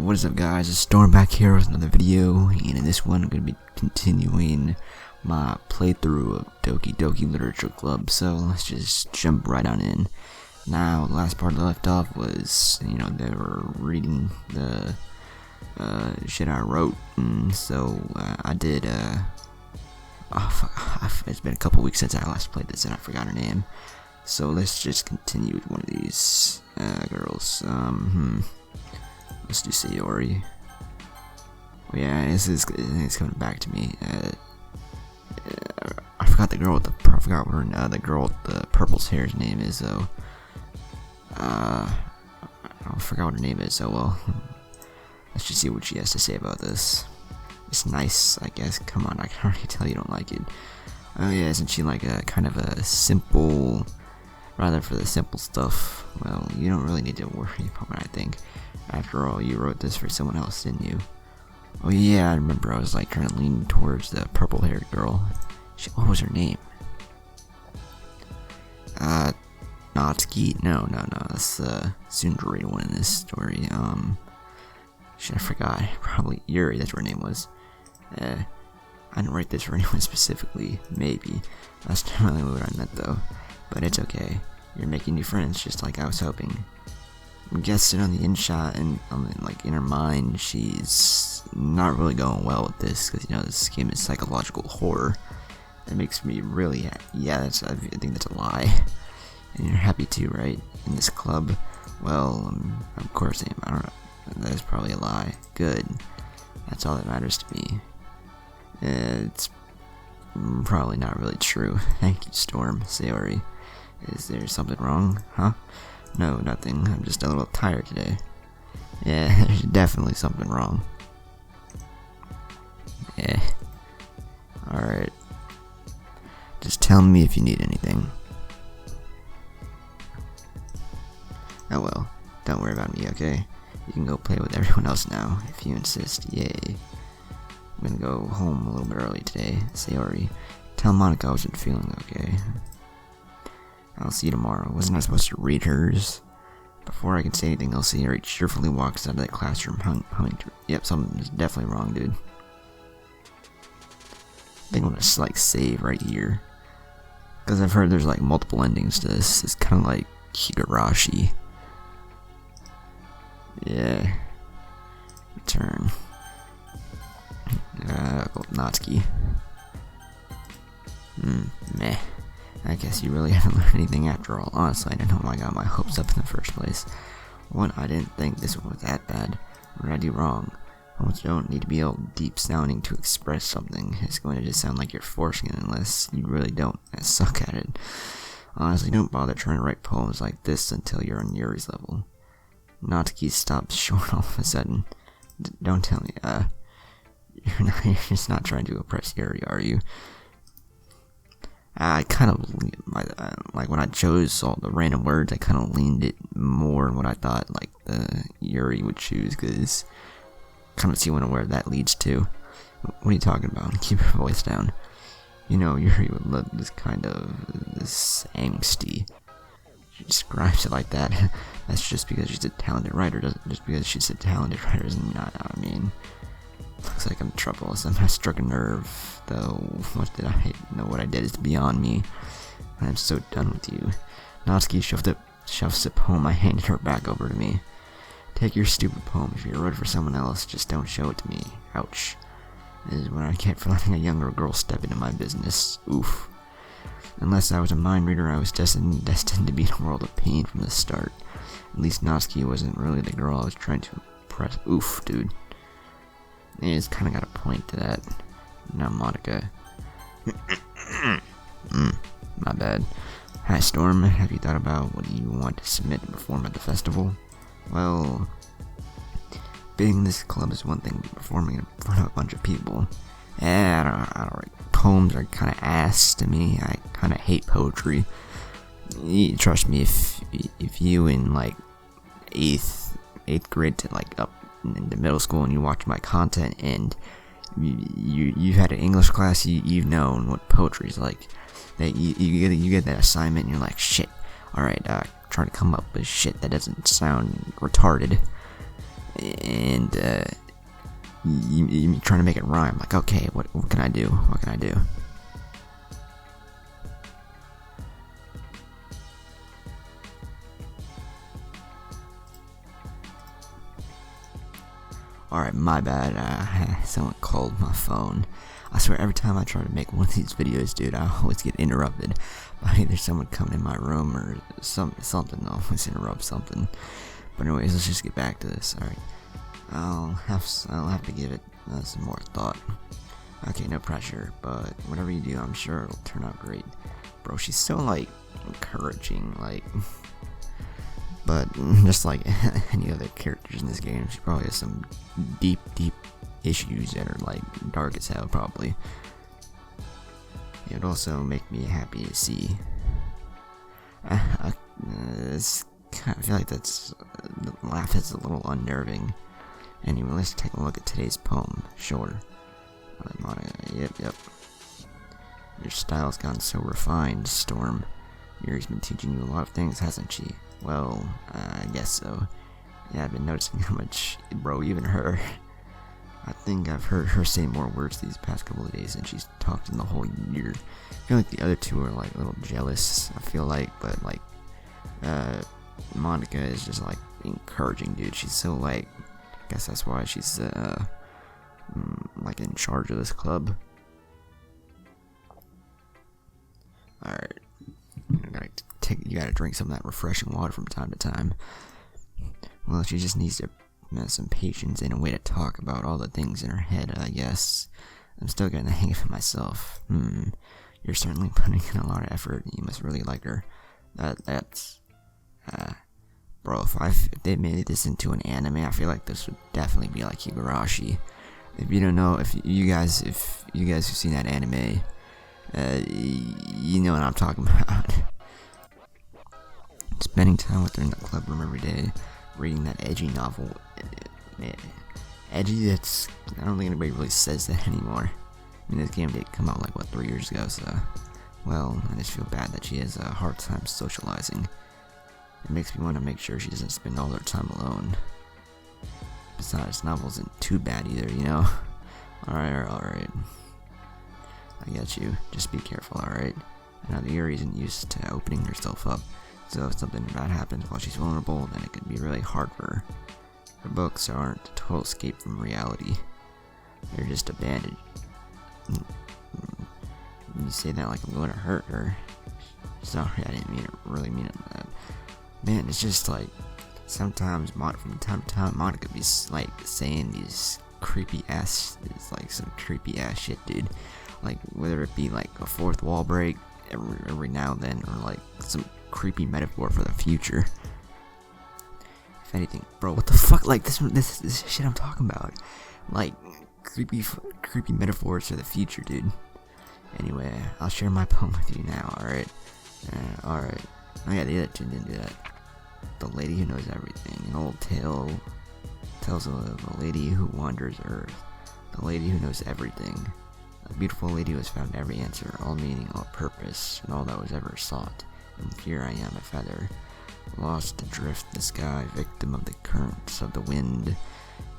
What is up, guys? It's Storm back here with another video, and in this one I'm going to be continuing my playthrough of Doki Doki Literature Club. So let's just jump right on in. Now, the last part I left off was, they were reading the shit I wrote, and so I did. It's been a couple weeks since I last played this, and I forgot her name. So let's just continue with one of these girls. Let's do Sayori. Oh, yeah, it's coming back to me. I forgot the girl with I forgot what the girl with the purple's hair's name is though. I forgot what her name is. So well, let's just see what she has to say about this. It's nice, I guess. Come on, I can already tell you don't like it. Oh yeah, isn't she like a kind of a simple? Rather for the simple stuff. Well, you don't really need to worry about what I think. After all, you wrote this for someone else, didn't you? Oh yeah, I remember. I was like kind of leaning towards the purple-haired girl. What was her name? Natsuki? No. That's the Tsundere one in this story. Shit, I forgot. Probably Yuri. That's what her name was. I didn't write this for anyone specifically. Maybe. That's not really what I meant though. But it's okay. You're making new friends, just like I was hoping. I'm guessing on the inshot and like in her mind, she's not really going well with this because this game is psychological horror. That makes me really I think that's a lie. And you're happy too, right? In this club? Well, of course I am. I don't know. That is probably a lie. Good. That's all that matters to me. It's probably not really true. Thank you, Storm. Sayori. Is there something wrong? Huh? No, nothing. I'm just a little tired today. Yeah, there's definitely something wrong. Yeah. Alright. Just tell me if you need anything. Oh well. Don't worry about me, okay? You can go play with everyone else now, if you insist. Yay. I'm gonna go home a little bit early today. Sayori. Tell Monica I wasn't feeling okay. I'll see you tomorrow. Wasn't I supposed to read hers? Before I can say anything else, Sayori cheerfully walks out of the classroom humming through. Yep, something is definitely wrong, dude. I think I'm gonna like save right here. Because I've heard there's like multiple endings to this. It's kind of like Higurashi. Yeah. Return. Natsuki. Meh. I guess you really haven't learned anything after all. Honestly, I don't know why I got my hopes up in the first place. One, I didn't think this one was that bad. What did I do wrong? Almost don't need to be all deep sounding to express something. It's going to just sound like you're forcing it unless you really don't suck at it. Honestly, don't bother trying to write poems like this until you're on Yuri's level. Natsuki stops short all of a sudden. Don't tell me, you're just not trying to oppress Yuri, are you? I kind of, like when I chose all the random words, I kind of leaned it more in what I thought, like, the Yuri would choose, because kind of see where that leads to. What are you talking about? Keep your voice down. Yuri would love this kind of, this angsty. She describes it like that. That's just because she's a talented writer, just because she's a talented writer doesn't not, I mean. Looks like I'm in trouble. Somehow struck a nerve, though. What did I know? What I did is beyond me. I'm so done with you. Natsuki shoves the poem I handed her back over to me. Take your stupid poem. If you wrote it for someone else, just don't show it to me. Ouch. This is what I get for letting a younger girl step into my business. Oof. Unless I was a mind reader, I was destined to be in a world of pain from the start. At least Natsuki wasn't really the girl I was trying to impress. Oof, dude. It's kind of got a point to that. Now, Monica. My bad. Hi, Storm. Have you thought about what you want to submit and perform at the festival? Well, being in this club is one thing, but performing in front of a bunch of people. I don't write. Poems are kind of ass to me. I kind of hate poetry. Trust me, if you in like 8th grade to like up in the middle school and you watch my content and you've had an English class, you've known what poetry is like. That you get that assignment and you're like, shit, alright, try to come up with shit that doesn't sound retarded. And and you trying to make it rhyme. Like, okay, what can I do? What can I do? Alright, my bad. Someone called my phone. I swear, every time I try to make one of these videos, dude, I always get interrupted by either someone coming in my room or something. I always interrupt something. But anyways, let's just get back to this. Alright, I'll have to give it some more thought. Okay, no pressure, but whatever you do, I'm sure it'll turn out great. Bro, she's so, like, encouraging, like... But just like any other characters in this game, she probably has some deep issues that are like dark as hell, probably. It would also make me happy to see. I feel like that's the laugh is a little unnerving. Anyway, let's take a look at today's poem. Sure. Yep. Your style's gotten so refined, Storm. Yuri's been teaching you a lot of things, hasn't she? Well, I guess so. Yeah, I've been noticing how much, bro, even her. I think I've heard her say more words these past couple of days than she's talked in the whole year. I feel like the other two are like a little jealous, I feel like, but like, Monica is just like encouraging, dude. She's so like, I guess that's why she's, like in charge of this club. Alright. You gotta drink some of that refreshing water from time to time. Well, she just needs to have some patience and a way to talk about all the things in her head, I guess. I'm still getting the hang of it myself. You're certainly putting in a lot of effort. You must really like her. Bro, if they made this into an anime, I feel like this would definitely be like Higurashi. If you don't know, if you guys have seen that anime, you know what I'm talking about. Spending time with her in the club room every day, reading that edgy novel. Edgy, that's... I don't think anybody really says that anymore. I mean, this game did come out like, what, 3 years ago, so... Well, I just feel bad that she has a hard time socializing. It makes me want to make sure she doesn't spend all her time alone. Besides, novel isn't too bad either, you know? Alright. I get you. Just be careful, alright? I know the Yuri isn't used to opening herself up. So if something bad happens while she's vulnerable, then it could be really hard for her. Her books aren't a total escape from reality. They're just a bandage. You say that like I'm going to hurt her. Sorry, I didn't really mean it. Man, it's just like, sometimes from time to time, Monica be like saying these creepy ass shit, dude. Like, whether it be like a fourth wall break every now and then, or like some creepy metaphor for the future. If anything, bro, what the fuck? Like this shit I'm talking about. Like creepy metaphors for the future, dude. Anyway, I'll share my poem with you now. Alright. Oh yeah, the other two didn't do that. The Lady Who Knows Everything. An old tale tells of a lady who wanders Earth. The lady who knows everything. A beautiful lady who has found every answer, all meaning, all purpose, and all that was ever sought. And here I am, a feather, lost adrift in the sky, victim of the currents of the wind.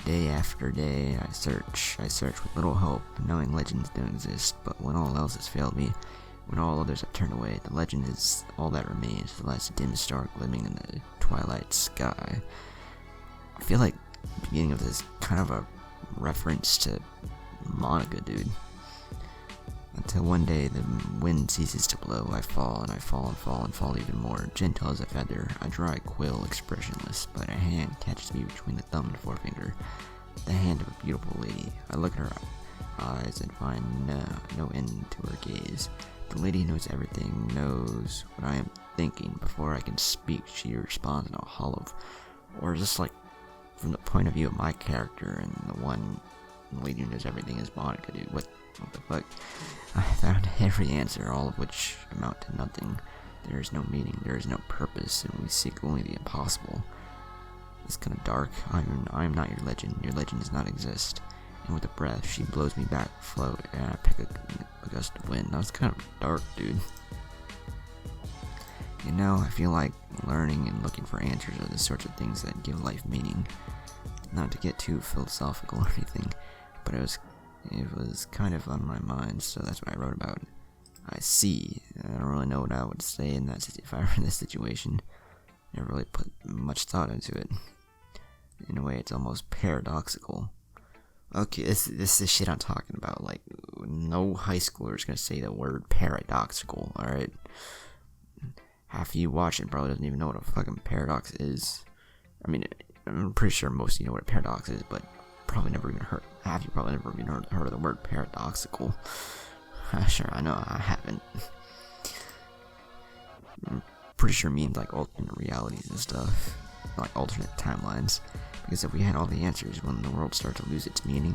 Day after day, I search with little hope, knowing legends don't exist. But when all else has failed me, when all others have turned away, the legend is all that remains, the last dim star gleaming in the twilight sky. I feel like the beginning of this is kind of a reference to Monica, dude. Until one day the wind ceases to blow, I fall and I fall and fall and fall even more. Gentle as a feather, I dry quill, expressionless, but a hand catches me between the thumb and forefinger. The hand of a beautiful lady. I look at her eyes and find no end to her gaze. The lady knows everything, knows what I am thinking. Before I can speak, she responds in a hollow, or just like from the point of view of my character, and the lady who knows everything is Monica, dude. What the fuck? I found every answer, all of which amount to nothing. There is no meaning, there is no purpose, and we seek only the impossible. It's kind of dark. I am not your legend does not exist. And with a breath, she blows me back afloat, and I pick a gust of wind. That was kind of dark, dude. You know, I feel like learning and looking for answers are the sorts of things that give life meaning. not to get too philosophical or anything, but it was kind of on my mind, so that's what I wrote about. I see. I don't really know what I would say in that if I were in this situation. Never really put much thought into it. In a way, it's almost paradoxical. Okay, this is shit I'm talking about. Like, no high schooler is gonna say the word paradoxical, alright? Half of you watching probably doesn't even know what a fucking paradox is. I mean, I'm pretty sure most of you know what a paradox is, but probably never even heard. Half of you probably never even heard of the word paradoxical. Sure, I know I haven't. I'm pretty sure it means like alternate realities and stuff, like alternate timelines. Because if we had all the answers, when the world starts to lose its meaning.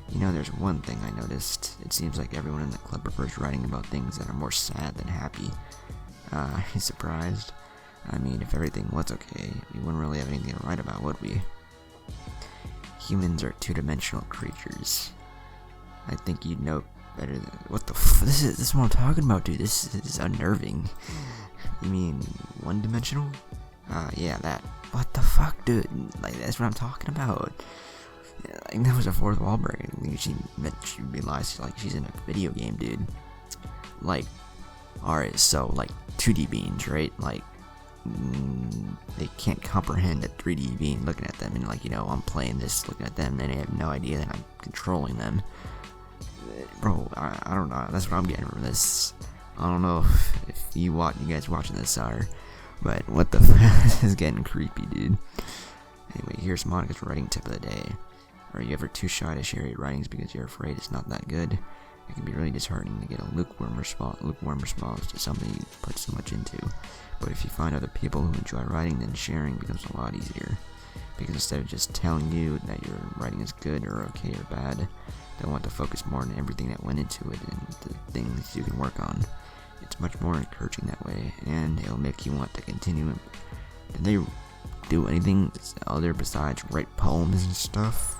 You know, there's one thing I noticed. It seems like everyone in the club prefers writing about things that are more sad than happy. Are you surprised? I mean, if everything was okay, we wouldn't really have anything to write about, would we? Humans are two-dimensional creatures. I think you'd know better than... What the f... This is what I'm talking about, dude. This is unnerving. You mean one-dimensional? Yeah, that. What the fuck, dude? Like, that's what I'm talking about. Like, that was a fourth wall breaking. She realized, like, she's in a video game, dude. Like, alright, so, like, 2D beings, right? Like, they can't comprehend a 3D being looking at them, and, like, you know, I'm playing this, looking at them, and they have no idea that I'm controlling them. Bro, I don't know. That's what I'm getting from this. I don't know if you guys watching this are, but what the fuck? This is getting creepy, dude. Anyway, here's Monica's writing tip of the day. Are you ever too shy to share your writings because you're afraid it's not that good? It can be really disheartening to get a lukewarm response to something you put so much into. But if you find other people who enjoy writing, then sharing becomes a lot easier. Because instead of just telling you that your writing is good or okay or bad, they'll want to focus more on everything that went into it and the things you can work on. It's much more encouraging that way, and it'll make you want to continue. Did they do anything other besides write poems and stuff?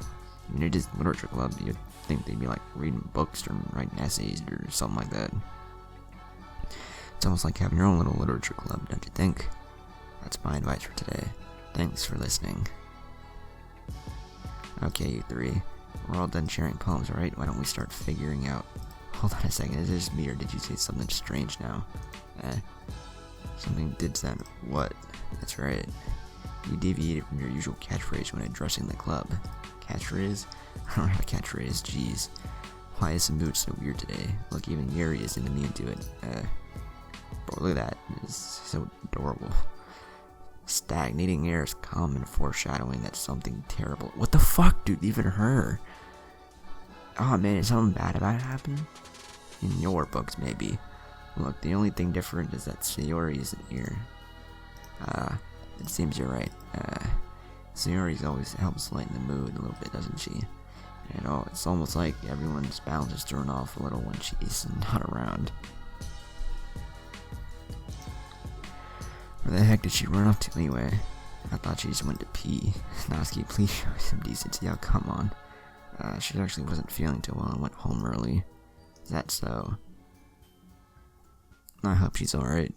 I mean, it is literature club. You'd think they'd be like reading books or writing essays or something like that. It's almost like having your own little literature club, don't you think? That's my advice for today. Thanks for listening. Okay, you three. We're all done sharing poems, right? Why don't we start figuring out... Hold on a second, is this me or did you say something strange now? Something did sound... What? That's right. You deviated from your usual catchphrase when addressing the club. Catchphrase? I don't have a catchphrase, jeez. Why is the mood so weird today? Look, even Yuri isn't immune to it. Bro, look at that. It's so adorable. Stagnating air is calm and foreshadowing that something terrible... What the fuck, dude? Even her. Oh man, is something bad about to happen? In your books, maybe. Look, the only thing different is that Sayori isn't here. It seems you're right. Sayori always helps lighten the mood a little bit, doesn't she? And it's almost like everyone's balance is thrown off a little when she's not around. Where the heck did she run off to anyway? I thought she just went to pee. Natsuki, please show some decency. Oh, come on. She actually wasn't feeling too well and went home early. Is that so? I hope she's alright.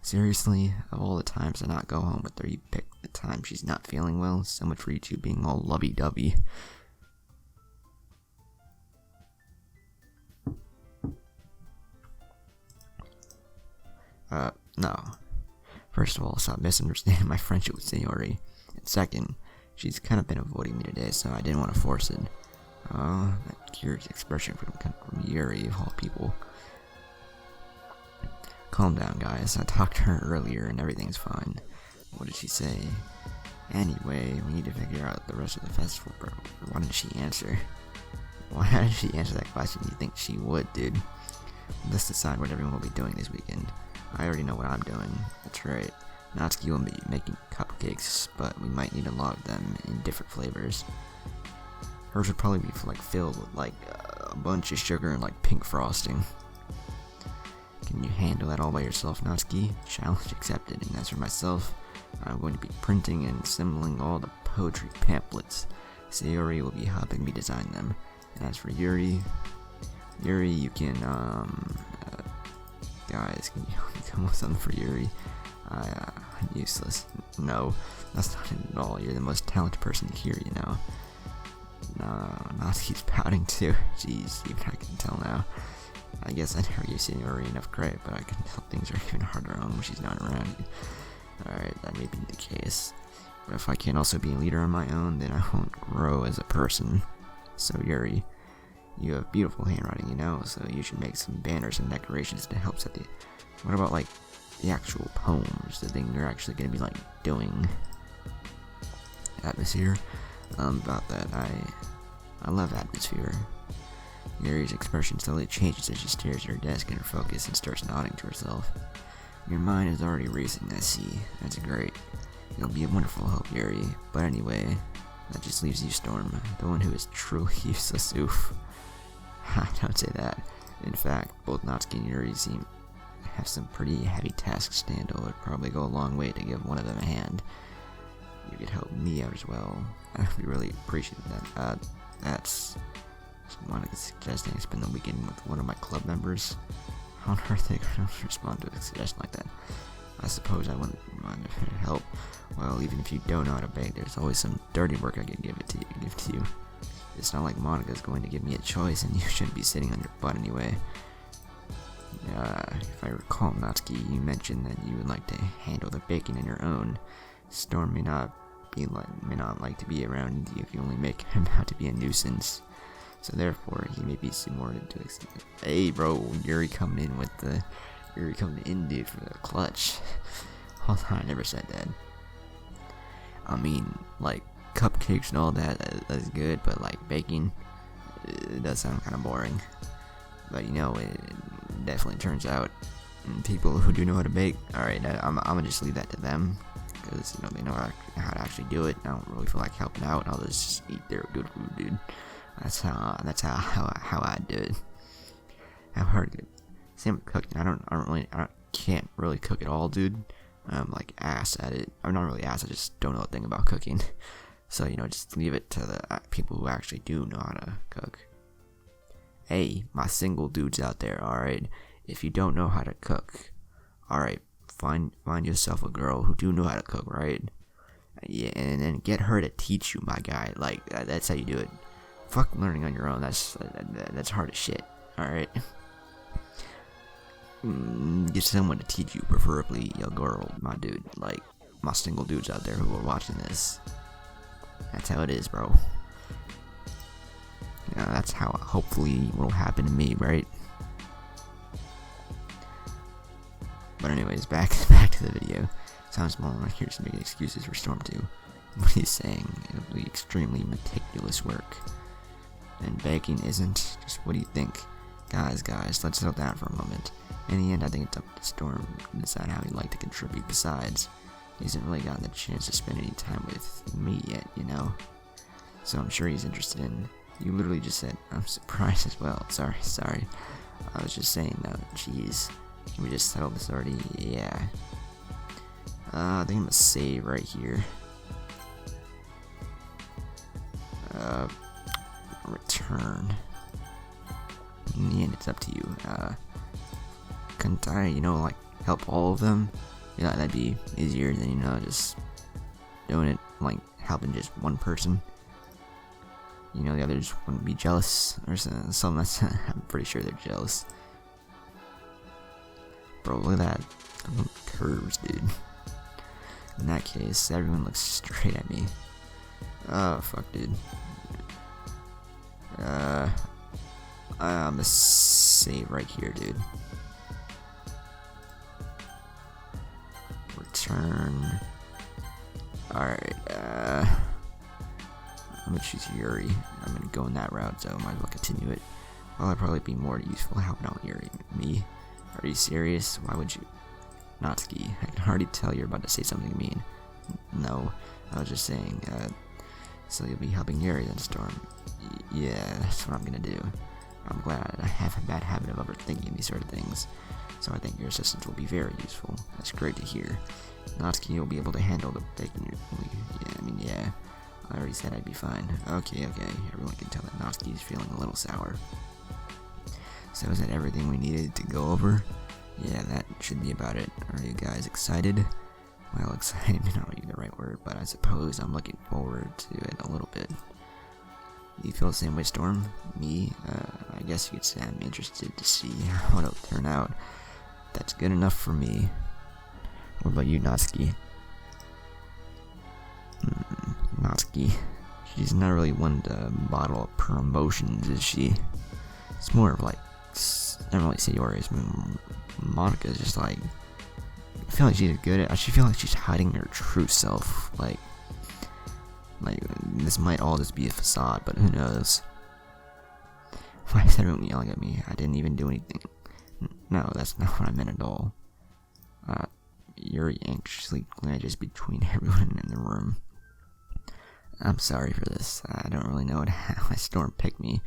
Seriously, of all the times to not go home with her, you picked the time she's not feeling well. So much for you two being all lovey-dovey. No. First of all, stop misunderstanding my friendship with Sayori. And second, she's kind of been avoiding me today, so I didn't want to force it. Oh, that curious expression from Yuri of all people. Calm down, guys. I talked to her earlier and everything's fine. What did she say? Anyway, we need to figure out the rest of the festival, bro. Why didn't she answer? Why didn't she answer that question? You think she would, dude? Let's decide what everyone will be doing this weekend. I already know what I'm doing. That's right. Natsuki will be making cupcakes, but we might need a lot of them in different flavors. Hers would probably be filled with a bunch of sugar and pink frosting. Can you handle that all by yourself, Natsuki? Challenge accepted. And as for myself, I'm going to be printing and assembling all the poetry pamphlets. Sayori will be helping me design them. And as for Yuri, you can, guys, can you help me come up with something for Yuri? I'm useless. No, that's not it at all. You're the most talented person here, you know. No, Natsuki's pouting too. Jeez, even I can tell now. I guess I never gave Senori enough credit, but I can tell things are even harder on when she's not around. Alright, that may be the case. But if I can't also be a leader on my own, then I won't grow as a person. So Yuri, you have beautiful handwriting, you know, so you should make some banners and decorations to help set the... What about, like, the actual poems, the thing you're actually going to be, like, doing? Atmosphere? About that, I love atmosphere. Yuri's expression slowly changes as she stares at her desk in her focus and starts nodding to herself. Your mind is already racing, I see. That's great. It'll be a wonderful help, Yuri. But anyway, that just leaves you, Storm, the one who is truly useless. Oof. Don't say that. In fact, both Natsuki and Yuri seem to have some pretty heavy tasks to handle. It'd probably go a long way to give one of them a hand. You could help me out as well. I'd be really appreciative of that. That's Monica suggesting I spend the weekend with one of my club members. How on earth they could respond to a suggestion like that? I suppose I wouldn't mind if it help. Well, even if you don't know how to bake, there's always some dirty work I could give to you. It's not like Monica's going to give me a choice, and you shouldn't be sitting on your butt anyway. If I recall, Natsuki, you mentioned that you would like to handle the baking on your own. Storm may not like to be around you if you only make him out to be a nuisance. So therefore, he may be subordinate to exceed. Hey, bro, Yuri coming in, dude, for the clutch. Hold on, I never said that. I mean, like, cupcakes and all that's good, but like baking, it does sound kind of boring. But you know, it definitely turns out people who do know how to bake, alright, I'm gonna just leave that to them, because you know they know how to actually do it. I don't really feel like helping out. I'll just eat their good food, dude. That's how I do it. How hard it. Same with cooking. I can't really cook at all, dude. I'm like ass at it. I'm not really ass. I just don't know a thing about cooking. So you know, just leave it to the people who actually do know how to cook. Hey, my single dudes out there, alright? If you don't know how to cook, alright, find yourself a girl who do know how to cook, right? Yeah, and then get her to teach you, my guy. Like, that's how you do it. Fuck learning on your own, that's hard as shit, alright? Get someone to teach you, preferably a girl, my dude. Like, my single dudes out there who are watching this. That's how it is, bro. You know, that's how hopefully will happen to me, right? But anyways, back to the video. Sounds more like here's making excuses for Storm 2. What he's saying, it'll be extremely meticulous work. And baking isn't. Just what do you think? Guys, let's settle down for a moment. In the end, I think it's up to Storm to decide how he'd like to contribute. Besides, he hasn't really gotten the chance to spend any time with me yet, you know? So I'm sure he's interested in... You literally just said, I'm surprised as well. Sorry. I was just saying, though, jeez. Can we just settle this already? Yeah. I think I'm gonna save right here. Return. In the end, it's up to you. Couldn't I, you know, like, help all of them? You know, that'd be easier than, you know, just doing it, like, helping just one person. You know, the others wouldn't be jealous or something. That's I'm pretty sure they're jealous. Bro, look at that. Curves, dude. In that case, everyone looks straight at me. Oh, fuck, dude. I'm gonna save right here, dude. Return. Alright, I'm gonna choose Yuri. I'm gonna go in that route, so I might as well continue it. Well, I'd probably be more useful helping out Yuri. Me? Are you serious? Why would you? Natsuki, I can already tell you're about to say something mean. No, I was just saying, so you'll be helping Yuri then, Storm. Yeah, that's what I'm gonna do. I'm glad. I have a bad habit of overthinking these sort of things, so I think your assistance will be very useful. That's great to hear. Natsuki will be able to handle the baking. Yeah. I already said I'd be fine. Okay. Everyone can tell that Natsuki is feeling a little sour. So is that everything we needed to go over? yeah, that should be about it. Are you guys excited? Well, excited may not be the right word, but I suppose I'm looking forward to it a little bit. You feel the same way, Storm? Me? I guess you could say I'm interested to see how it'll turn out. That's good enough for me. What about you, Natsuki? Natsuki. She's not really one to bottle up her emotions, is she? It's more of like, I don't really Sayori. Monika's just like, I feel like she's good at. I feel like she's hiding her true self. Like this might all just be a facade, but who knows? Why is everyone yelling at me? I didn't even do anything. No, that's not what I meant at all. Yuri anxiously glances between everyone in the room. I'm sorry for this. I don't really know how Storm picked me.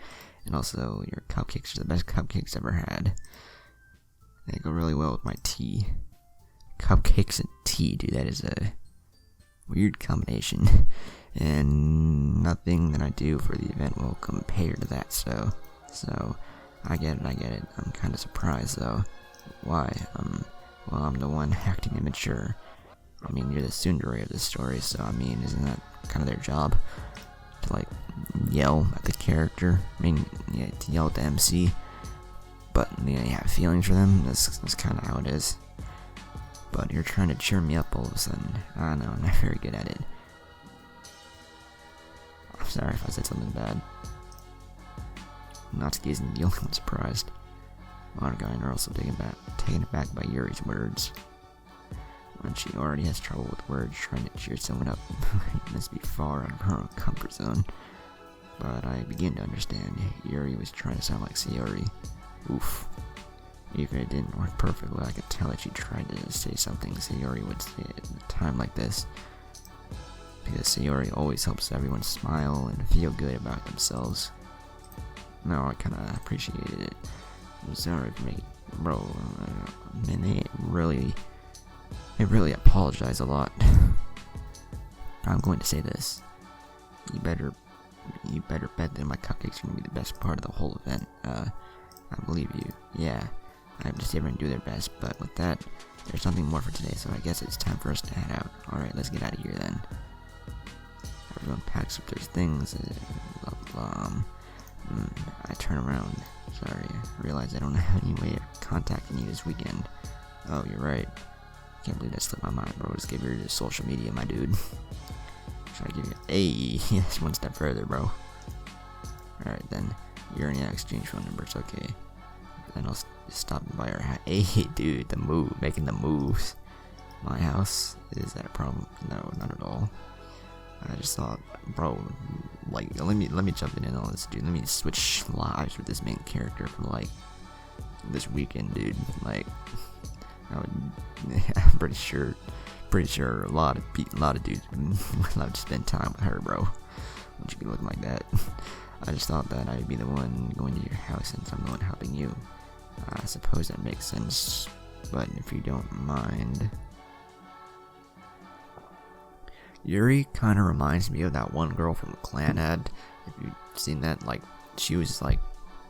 And also, your cupcakes are the best cupcakes I've ever had. They go really well with my tea. Cupcakes and tea, dude, that is a weird combination. And nothing that I do for the event will compare to that, so I get it. I'm kind of surprised, though. Why? Well, I'm the one acting immature. I mean, you're the tsundere of this story, so I mean, isn't that kind of their job? To, like, yell at the character? I mean, yeah, to yell at the MC. But, you know, you have feelings for them? That's kind of how it is. But you're trying to cheer me up all of a sudden. I don't know, I'm not very good at it. I'm sorry if I said something bad. Natsuki isn't the only one surprised. Monica and are also taken aback by Yuri's words. When she already has trouble with words, trying to cheer someone up must be far out of her own comfort zone. But I begin to understand. Yuri was trying to sound like Sayori. Oof. Even if it didn't work perfectly, I could tell that she tried to say something Sayori would say at a time like this. Because Sayori always helps everyone smile and feel good about themselves. No, I kinda appreciated it. I'm sorry for making, bro, man, they really apologize a lot. I'm going to say this. You better bet that my cupcakes are going to be the best part of the whole event. I believe you. Yeah, I just everyone do their best, but with that, there's something more for today, so I guess it's time for us to head out. Alright, let's get out of here then. Everyone packs up their things, blah blah. I turn around. Sorry, I realize I don't have any way of contacting you this weekend. Oh, you're right. Can't believe that slipped my mind, bro. Just give you social media, my dude. Should I give you? Hey, yes, one step further, bro. Alright then, you're in the exchange phone numbers, okay. Then I'll stop by our house. Hey, dude, the move, making the moves. My house, is that a problem? No, not at all. I just thought, bro, like, let me jump in all this, dude. Let me switch lives with this main character for like this weekend, dude. Like, I'm pretty sure a lot of dudes would love to spend time with her, bro. Wouldn't you be looking like that? I just thought that I'd be the one going to your house since I'm the one helping you. I suppose that makes sense, but if you don't mind. Yuri kind of reminds me of that one girl from the clan ad. If you've seen that, like, she was like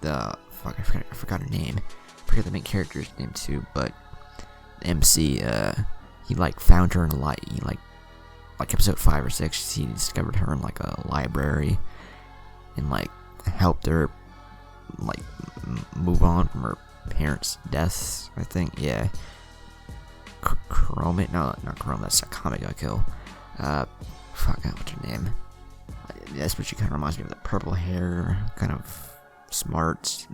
the fuck, I forgot her name. I forget the main character's name too, but the MC, he like found her in a light. He like episode 5 or 6, he discovered her in like a library and like helped her like move on from her parents' deaths. I think, yeah. Chrome, no, not Chrome. That's a comic I kill. Fuck, what's her name? That's what she kind of reminds me of. The purple hair, kind of smart,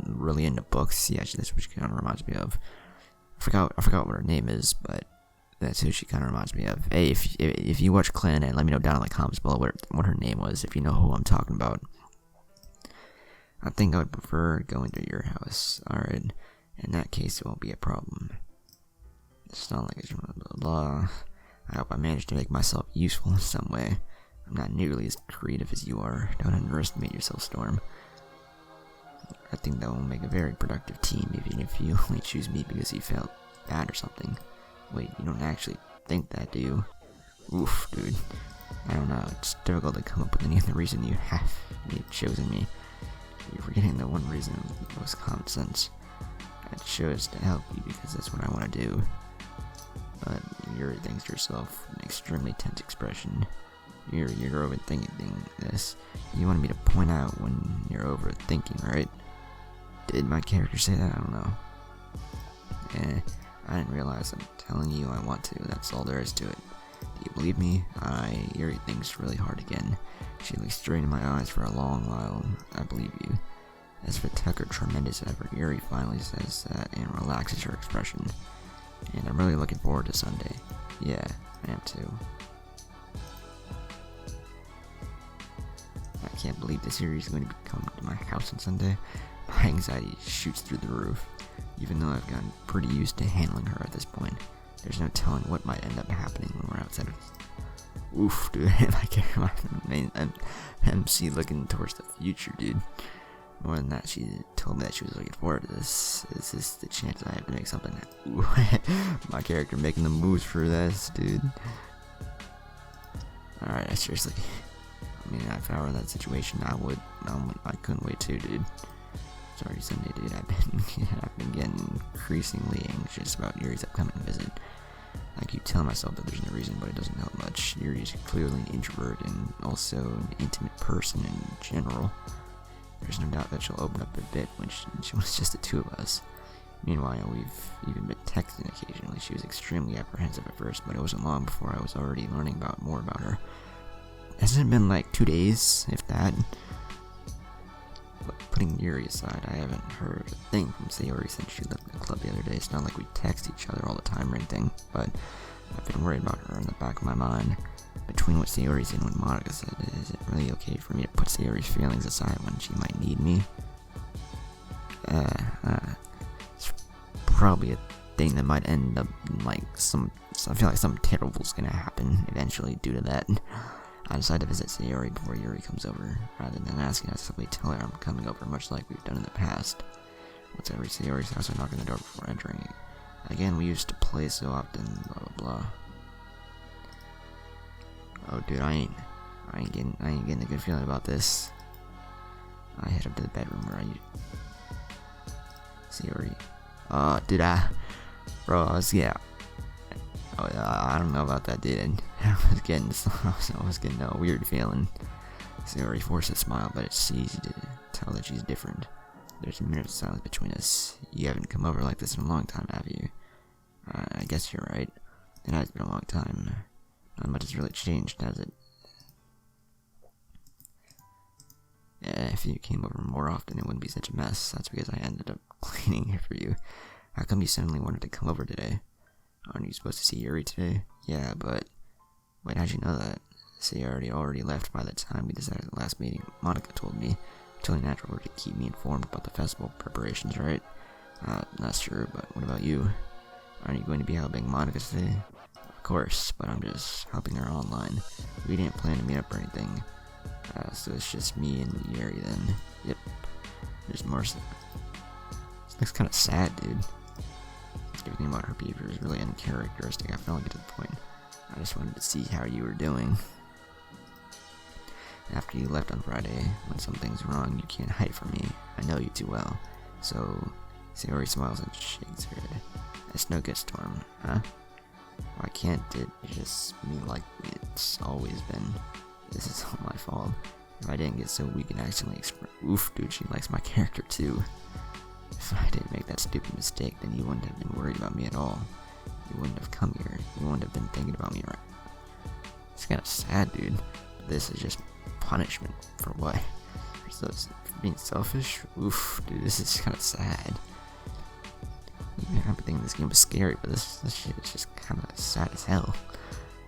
really into books. Yeah, that's what she kind of reminds me of. I forgot what her name is, but that's who she kind of reminds me of. Hey, if you watch Clan, and let me know down in the comments below what her name was, if you know who I'm talking about. I think I would prefer going to your house. Alright, in that case, it won't be a problem. It's not like it's blah blah blah. I hope I managed to make myself useful in some way. I'm not nearly as creative as you are. Don't underestimate yourself, Storm. I think that will make a very productive team, even if you only choose me because you felt bad or something. Wait, you don't actually think that, do you? Oof, dude. I don't know, it's difficult to come up with any other reason you've chosen me. You're forgetting the one reason, most common sense. I chose to help you because that's what I want to do. But Yuri thinks to herself with an extremely tense expression. Yuri, you're overthinking this. You wanted me to point out when you're overthinking, right? Did my character say that? I don't know. I didn't realize. I'm telling you I want to. That's all there is to it. Do you believe me? Yuri thinks really hard again. She looks straight in my eyes for a long while. I believe you. As for Tucker, tremendous effort, Yuri finally says that and relaxes her expression. And I'm really looking forward to Sunday. Yeah, I am too. I can't believe this series is going to come to my house on Sunday. My anxiety shoots through the roof. Even though I've gotten pretty used to handling her at this point, there's no telling what might end up happening when we're outside of this. Oof, dude, my main MC looking towards the future, dude. More than that, she told me that she was looking forward to this. Is this the chance I have to make something? Ooh, my character making the moves for this, dude. Alright, seriously. I mean, if I were in that situation, I couldn't wait too, dude. Sorry, Sunday, dude. I've been getting increasingly anxious about Yuri's upcoming visit. I keep telling myself that there's no reason, but it doesn't help much. Yuri's clearly an introvert and also an intimate person in general. There's no doubt that she'll open up a bit when it's just the two of us. Meanwhile, we've even been texting occasionally. She was extremely apprehensive at first, but it wasn't long before I was already learning more about her. Hasn't it been like 2 days, if that? But putting Yuri aside, I haven't heard a thing from Sayori since she left the club the other day. It's not like we text each other all the time or anything, but I've been worried about her in the back of my mind. Between what Sayori said and what Monica said, is it really okay for me to put Sayori's feelings aside when she might need me? It's probably a thing that might end up in like I feel like something terrible is gonna happen eventually due to that. I decided to visit Sayori before Yuri comes over, rather than asking. I simply tell her I'm coming over, much like we've done in the past. Once I reach Sayori's house, I knock on the door before entering. Again, we used to play so often, blah blah blah. Oh, dude, I ain't getting a good feeling about this. I head up to the bedroom where Sayori. I don't know about that, dude. I was getting a weird feeling. Sayori forced a smile, but it's easy to tell that she's different. There's a minute of silence between us. You haven't come over like this in a long time, have you? I guess you're right. It has been a long time. Not much has really changed, has it? Yeah, if you came over more often, it wouldn't be such a mess. That's because I ended up cleaning here for you. How come you suddenly wanted to come over today? Aren't you supposed to see Yuri today? Yeah, but... Wait, how'd you know that? Sayori already left by the time we decided the last meeting. Monica told me. Totally natural to keep me informed about the festival preparations, right? Not sure, but what about you? Aren't you going to be helping Monica today? Of course, but I'm just helping her online. We didn't plan to meet up or anything. So it's just me and Yuri then. Yep. There's more. This looks kind of sad, dude. Everything about her behavior is really uncharacteristic. I finally get to the point. I just wanted to see how you were doing. After you left on Friday, when something's wrong, you can't hide from me. I know you too well. So, Sayori smiles and shakes her head. That's no good, Storm, huh? Why can't it just be like it's always been? This is all my fault. If I didn't get so weak and accidentally express. Oof, dude, she likes my character too. If I didn't make that stupid mistake, then you wouldn't have been worried about me at all. You wouldn't have come here. You wouldn't have been thinking about me, right? It's kind of sad, dude. But this is just punishment for what? For being selfish? Oof, dude, this is kind of sad. I've been thinking this game was scary, but this shit is just kind of sad as hell.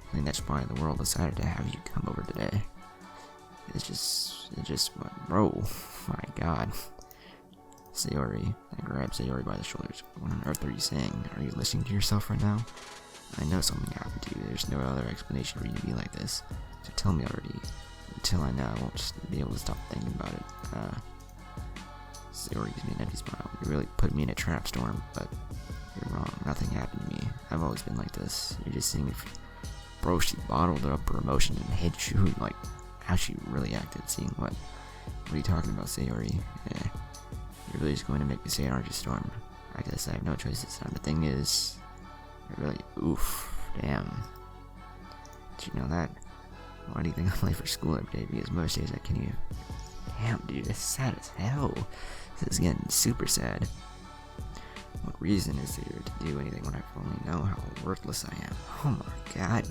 I think that's why the world decided to have you come over today. It just went, bro, my god. Sayori, I grabbed Sayori by the shoulders. What on earth are you saying? Are you listening to yourself right now? I know something happened to you. There's no other explanation for you to be like this. So tell me already. Until I know, I won't just be able to stop thinking about it. Sayori gives me an empty smile. You really put me in a trap, Storm, but you're wrong. Nothing happened to me. I've always been like this. You're just seeing if... Bro, she bottled up her emotions and hid you, like, how she really acted, seeing what? What are you talking about, Sayori? Yeah. You're really just going to make me say it, aren't you, Storm? I guess I have no choice this time. The thing is, I really, oof, damn. Did you know that? Why do you think I'm late for school every day? Because most days I can't even. Damn, dude, it's sad as hell. This is getting super sad. What reason is there to do anything when I only know how worthless I am? Oh my god.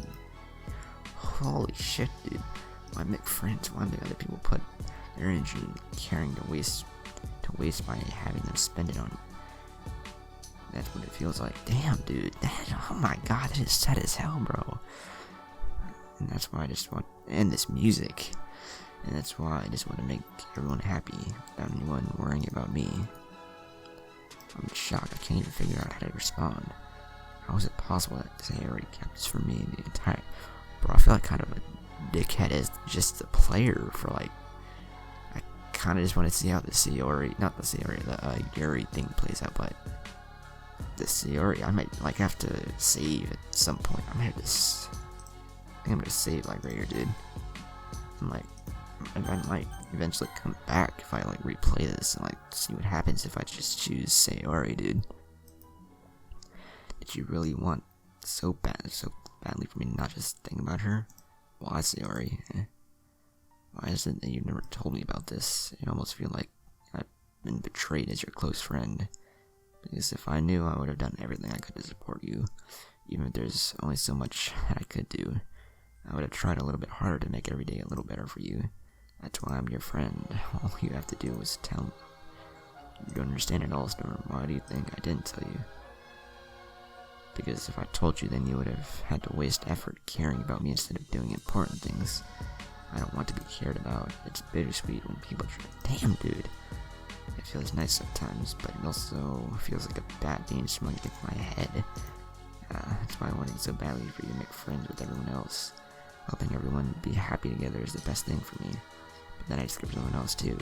Holy shit, dude. Why make friends? Why make other people put their energy caring to waste by having them spend it on? That's what it feels like. Damn, dude. Oh my god, that is sad as hell, bro. And that's why I just want to end this music. And that's why I just want to make everyone happy without anyone worrying about me. I'm in shock. I can't even figure out how to respond. How is it possible that they already kept this from me the entire... Bro, I feel like kind of a dickhead as just a player for like... I kind of just want to see how the Sayori... Not the Sayori, the Yuri thing plays out, but... The Sayori, I might like have to save at some point. I might have to... I think I'm gonna save like right here, dude. I'm like... I might eventually come back if I like replay this and like see what happens if I just choose Sayori, dude. Did you really want so badly for me to not just think about her? Why Sayori? Why is it that you've never told me about this? I almost feel like I've been betrayed as your close friend. Because if I knew, I would have done everything I could to support you. Even if there's only so much that I could do. I would have tried a little bit harder to make every day a little better for you. That's why I'm your friend. All you have to do is tell me. You don't understand at all, Storm. Why do you think I didn't tell you? Because if I told you, then you would have had to waste effort caring about me instead of doing important things. I don't want to be cared about. It's bittersweet when people try. Damn, dude. It feels nice sometimes, but it also feels like a bad thing smelling in my head. That's why I wanted so badly for you to make friends with everyone else. Helping everyone be happy together is the best thing for me. But then I discovered someone else too.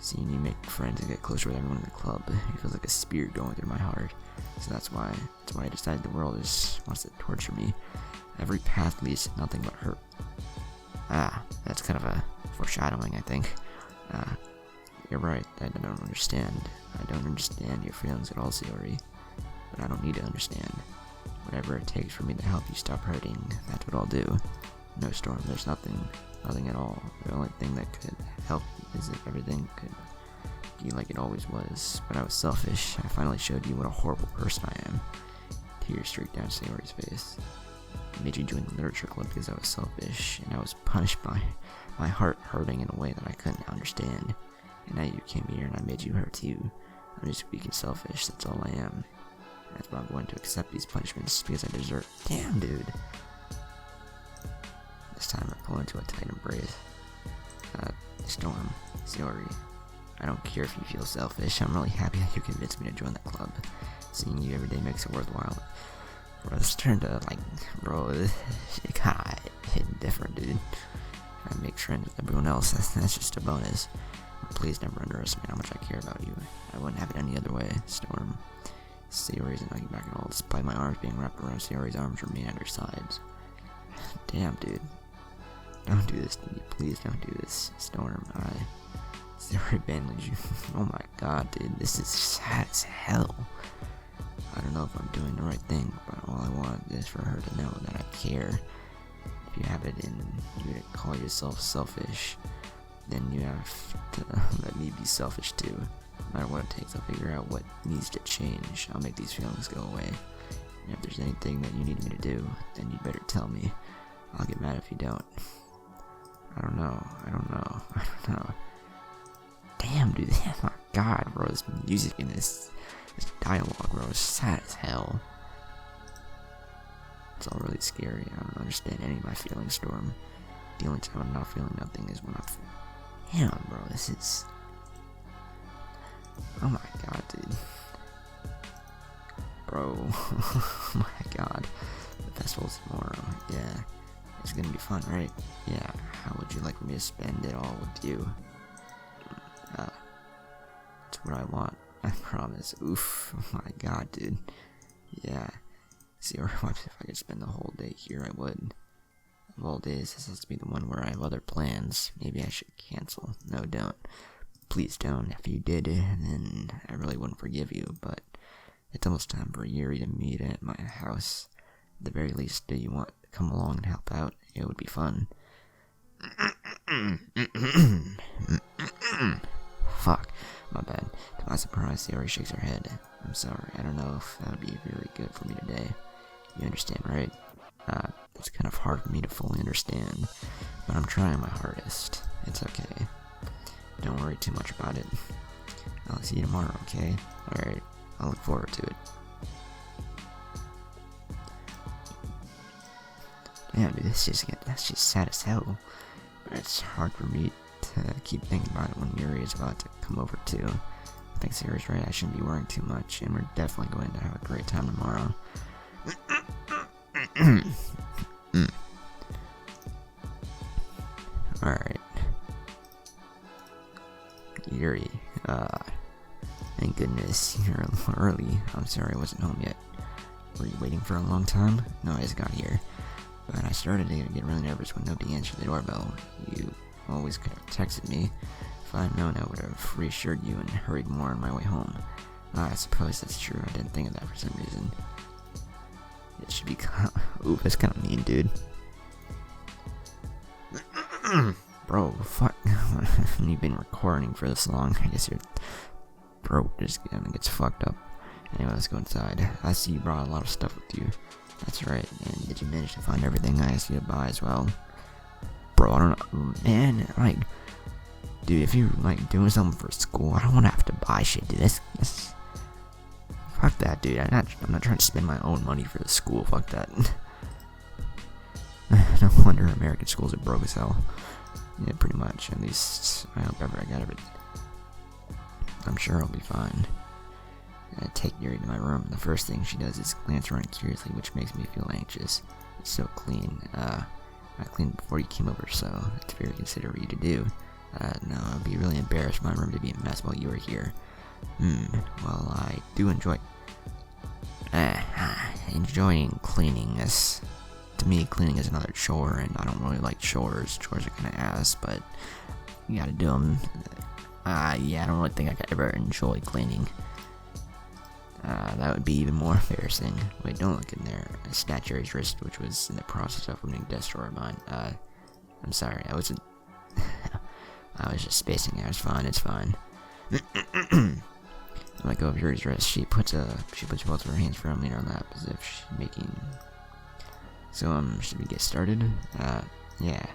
Seeing you make friends and get closer with everyone in the club, it feels like a spear going through my heart. So that's why I decided the world wants to torture me. Every path leads to nothing but hurt. That's kind of a foreshadowing, I think. You're right, I don't understand. I don't understand your feelings at all, Sayori. But I don't need to understand. Whatever it takes for me to help you stop hurting, that's what I'll do. No, Storm, there's nothing at all. The only thing that could help is if everything could be like it always was. But I was selfish. I finally showed you what a horrible person I am. Tears streaked down Sayori's face. I made you join the literature club because I was selfish, and I was punished by my heart hurting in a way that I couldn't understand. And now you came here and I made you hurt too. I'm just weak and selfish, that's all I am. That's why I'm going to accept these punishments because I deserve. Damn, dude. This time I pull into a tight embrace. Storm, Sayori, I don't care if you feel selfish. I'm really happy that you convinced me to join the club. Seeing you every day makes it worthwhile. Bro, this turned to like, bro, it got hit different, dude. I make friends with everyone else. That's just a bonus. Please never underestimate how much I care about you. I wouldn't have it any other way, Storm. Sayori isn't knocking back at all, despite my arms being wrapped around Sayori's arms remain at her sides. Damn, dude. Don't do this to me. Please don't do this, Storm. Sayori abandoned you. Oh my god, dude. This is sad as hell. I don't know if I'm doing the right thing, but all I want is for her to know that I care. If you have it in you to call yourself selfish, then you have to let me be selfish too. No matter what it takes, I'll figure out what needs to change. I'll make these feelings go away. And if there's anything that you need me to do, then you'd better tell me. I'll get mad if you don't. I don't know. Damn, dude. Oh my god, bro. This music and this dialogue, bro, is sad as hell. It's all really scary. I don't understand any of my feelings, Storm. The only time I'm not feeling nothing is when I'm Damn, bro, this is... Oh my god, dude. Bro. Oh my god. The festival's tomorrow. Yeah. It's gonna be fun, right? Yeah. How would you like me to spend it all with you? It's what I want. I promise. Oof. Oh my god, dude. Yeah. See, or if I could spend the whole day here, I would. Of all days, this has to be the one where I have other plans. Maybe I should cancel. No, don't. Please don't. If you did, then I really wouldn't forgive you, but It's almost time for Yuri to meet at my house. At the very least, do you want to come along and help out? It would be fun. Fuck, my bad. To my surprise, Yuri shakes her head. I'm sorry, I don't know if that would be very good for me today. You understand, right? It's kind of hard for me to fully understand, but I'm trying my hardest. It's okay. Don't worry too much about it. I'll see you tomorrow, okay? Alright, I'll look forward to it. Damn, dude, that's just sad as hell. But it's hard for me to keep thinking about it when Yuri is about to come over too. I think Sarah's right, I shouldn't be worrying too much, and we're definitely going to have a great time tomorrow. Alright. Yuri, thank goodness you're a little early. I'm sorry I wasn't home yet. Were you waiting for a long time? No, I just got here. But I started to get really nervous when nobody answered the doorbell. You always could have texted me. If I'd known, I would have reassured you and hurried more on my way home. I suppose that's true. I didn't think of that for some reason. It should be ooh, that's kind of mean, dude. Bro, fuck. You've been recording for this long. I guess your throat just gets fucked up. Anyway, let's go inside. I see you brought a lot of stuff with you. That's right. And did you manage to find everything I asked you to buy as well? Bro, I don't know. Man, like, dude, if you're like doing something for school, I don't want to have to buy shit, dude. That's fuck that, dude. I'm not trying to spend my own money for the school. Fuck that. No wonder American schools are broke as hell. Yeah, pretty much. At least I hope ever I got everything. I'm sure I'll be fine. I take Yuri to my room. The first thing she does is glance around curiously, which makes me feel anxious. It's so clean. I cleaned before you came over, so it's very considerate of you to do. No, I would be really embarrassed for my room to be a mess while you were here. Well, I do enjoy enjoying cleaning. To me, cleaning is another chore, and I don't really like chores. Chores are kind of ass, but you gotta do them. Yeah, I don't really think I could ever enjoy cleaning. That would be even more embarrassing. Wait, don't look in there. I snatched Yuri's wrist, which was in the process of opening a desk drawer of mine. I'm sorry, I wasn't. I was just spacing out. It's fine. I let go of Yuri's wrist. She puts both of her hands firmly in her lap, as if she's making. So, should we get started? Yeah.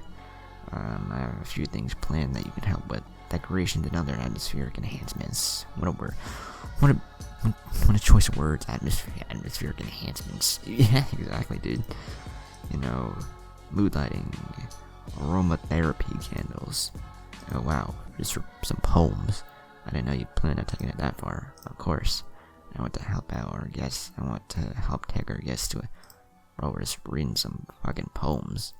I have a few things planned that you can help with. Decorations and other atmospheric enhancements. What a choice of words. Atmospheric enhancements. Yeah, exactly, dude. You know, mood lighting, aromatherapy candles. Oh wow, just for some poems. I didn't know you planned on taking it that far. Of course. I want to help out our guests. I want to help take our guests to bro, we're just reading some fucking poems.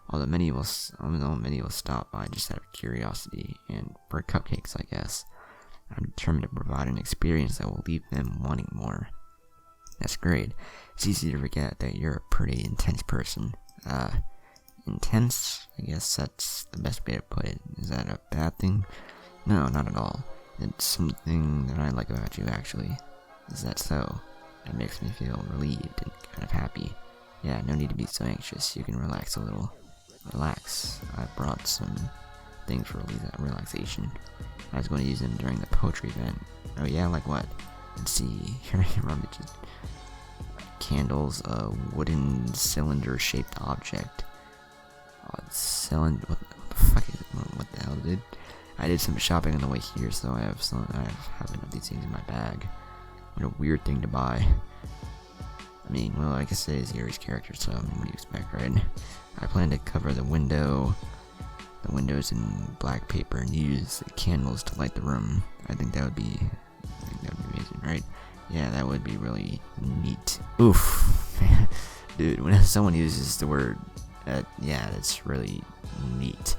Although many will stop by just out of curiosity and for cupcakes, I guess. I'm determined to provide an experience that will leave them wanting more. That's great. It's easy to forget that you're a pretty intense person. Intense? I guess that's the best way to put it. Is that a bad thing? No, not at all. It's something that I like about you, actually. Is that so? It makes me feel relieved and kind of happy. Yeah, no need to be so anxious. You can relax a little. Relax. I brought some things for relaxation. I was going to use them during the poetry event. Oh yeah, like what? Let's see. Here are candles, a wooden cylinder-shaped object. Cylinder. What the fuck is it? What the hell, dude? I did some shopping on the way here, so I have enough of these things in my bag. What a weird thing to buy. I mean, well, I guess it is Yuri's character, so I mean, what do you expect, right? I plan to cover the windows in black paper and use the candles to light the room. I think that would be amazing, right? Yeah, that would be really neat. Oof, dude, when someone uses the word, yeah, that's really neat.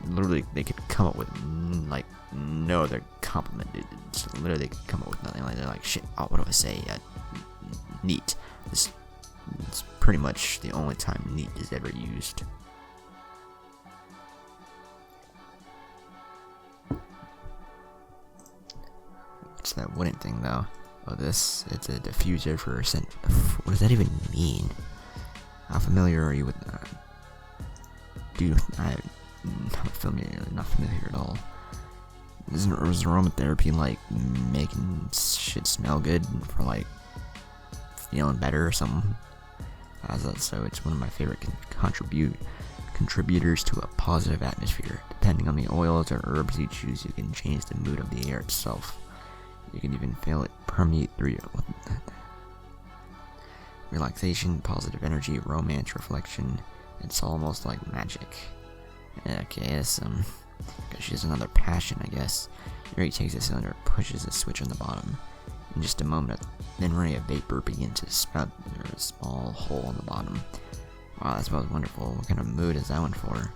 Literally, they could come up with like no other compliment, dude. Literally, they could come up with nothing. Like they're like, shit. Oh, what do I say? Neat. It's pretty much the only time neat is ever used. What's that wooden thing though? Oh, it's a diffuser for scent. What does that even mean? How familiar are you with that? Dude, I'm not familiar at all. Is aromatherapy like making shit smell good for like feeling better or something? How's that so? It's one of my favorite contributors to a positive atmosphere. Depending on the oils or herbs you choose, you can change the mood of the air itself. You can even feel it permeate through you. Relaxation, positive energy, romance, reflection. It's almost like magic. Okay, yes, because she has another passion, I guess. Yuri takes the cylinder, pushes the switch on the bottom. In just a moment, a thin ray of vapor begins to spout through a small hole on the bottom. Wow, that smells wonderful. What kind of mood is that one for?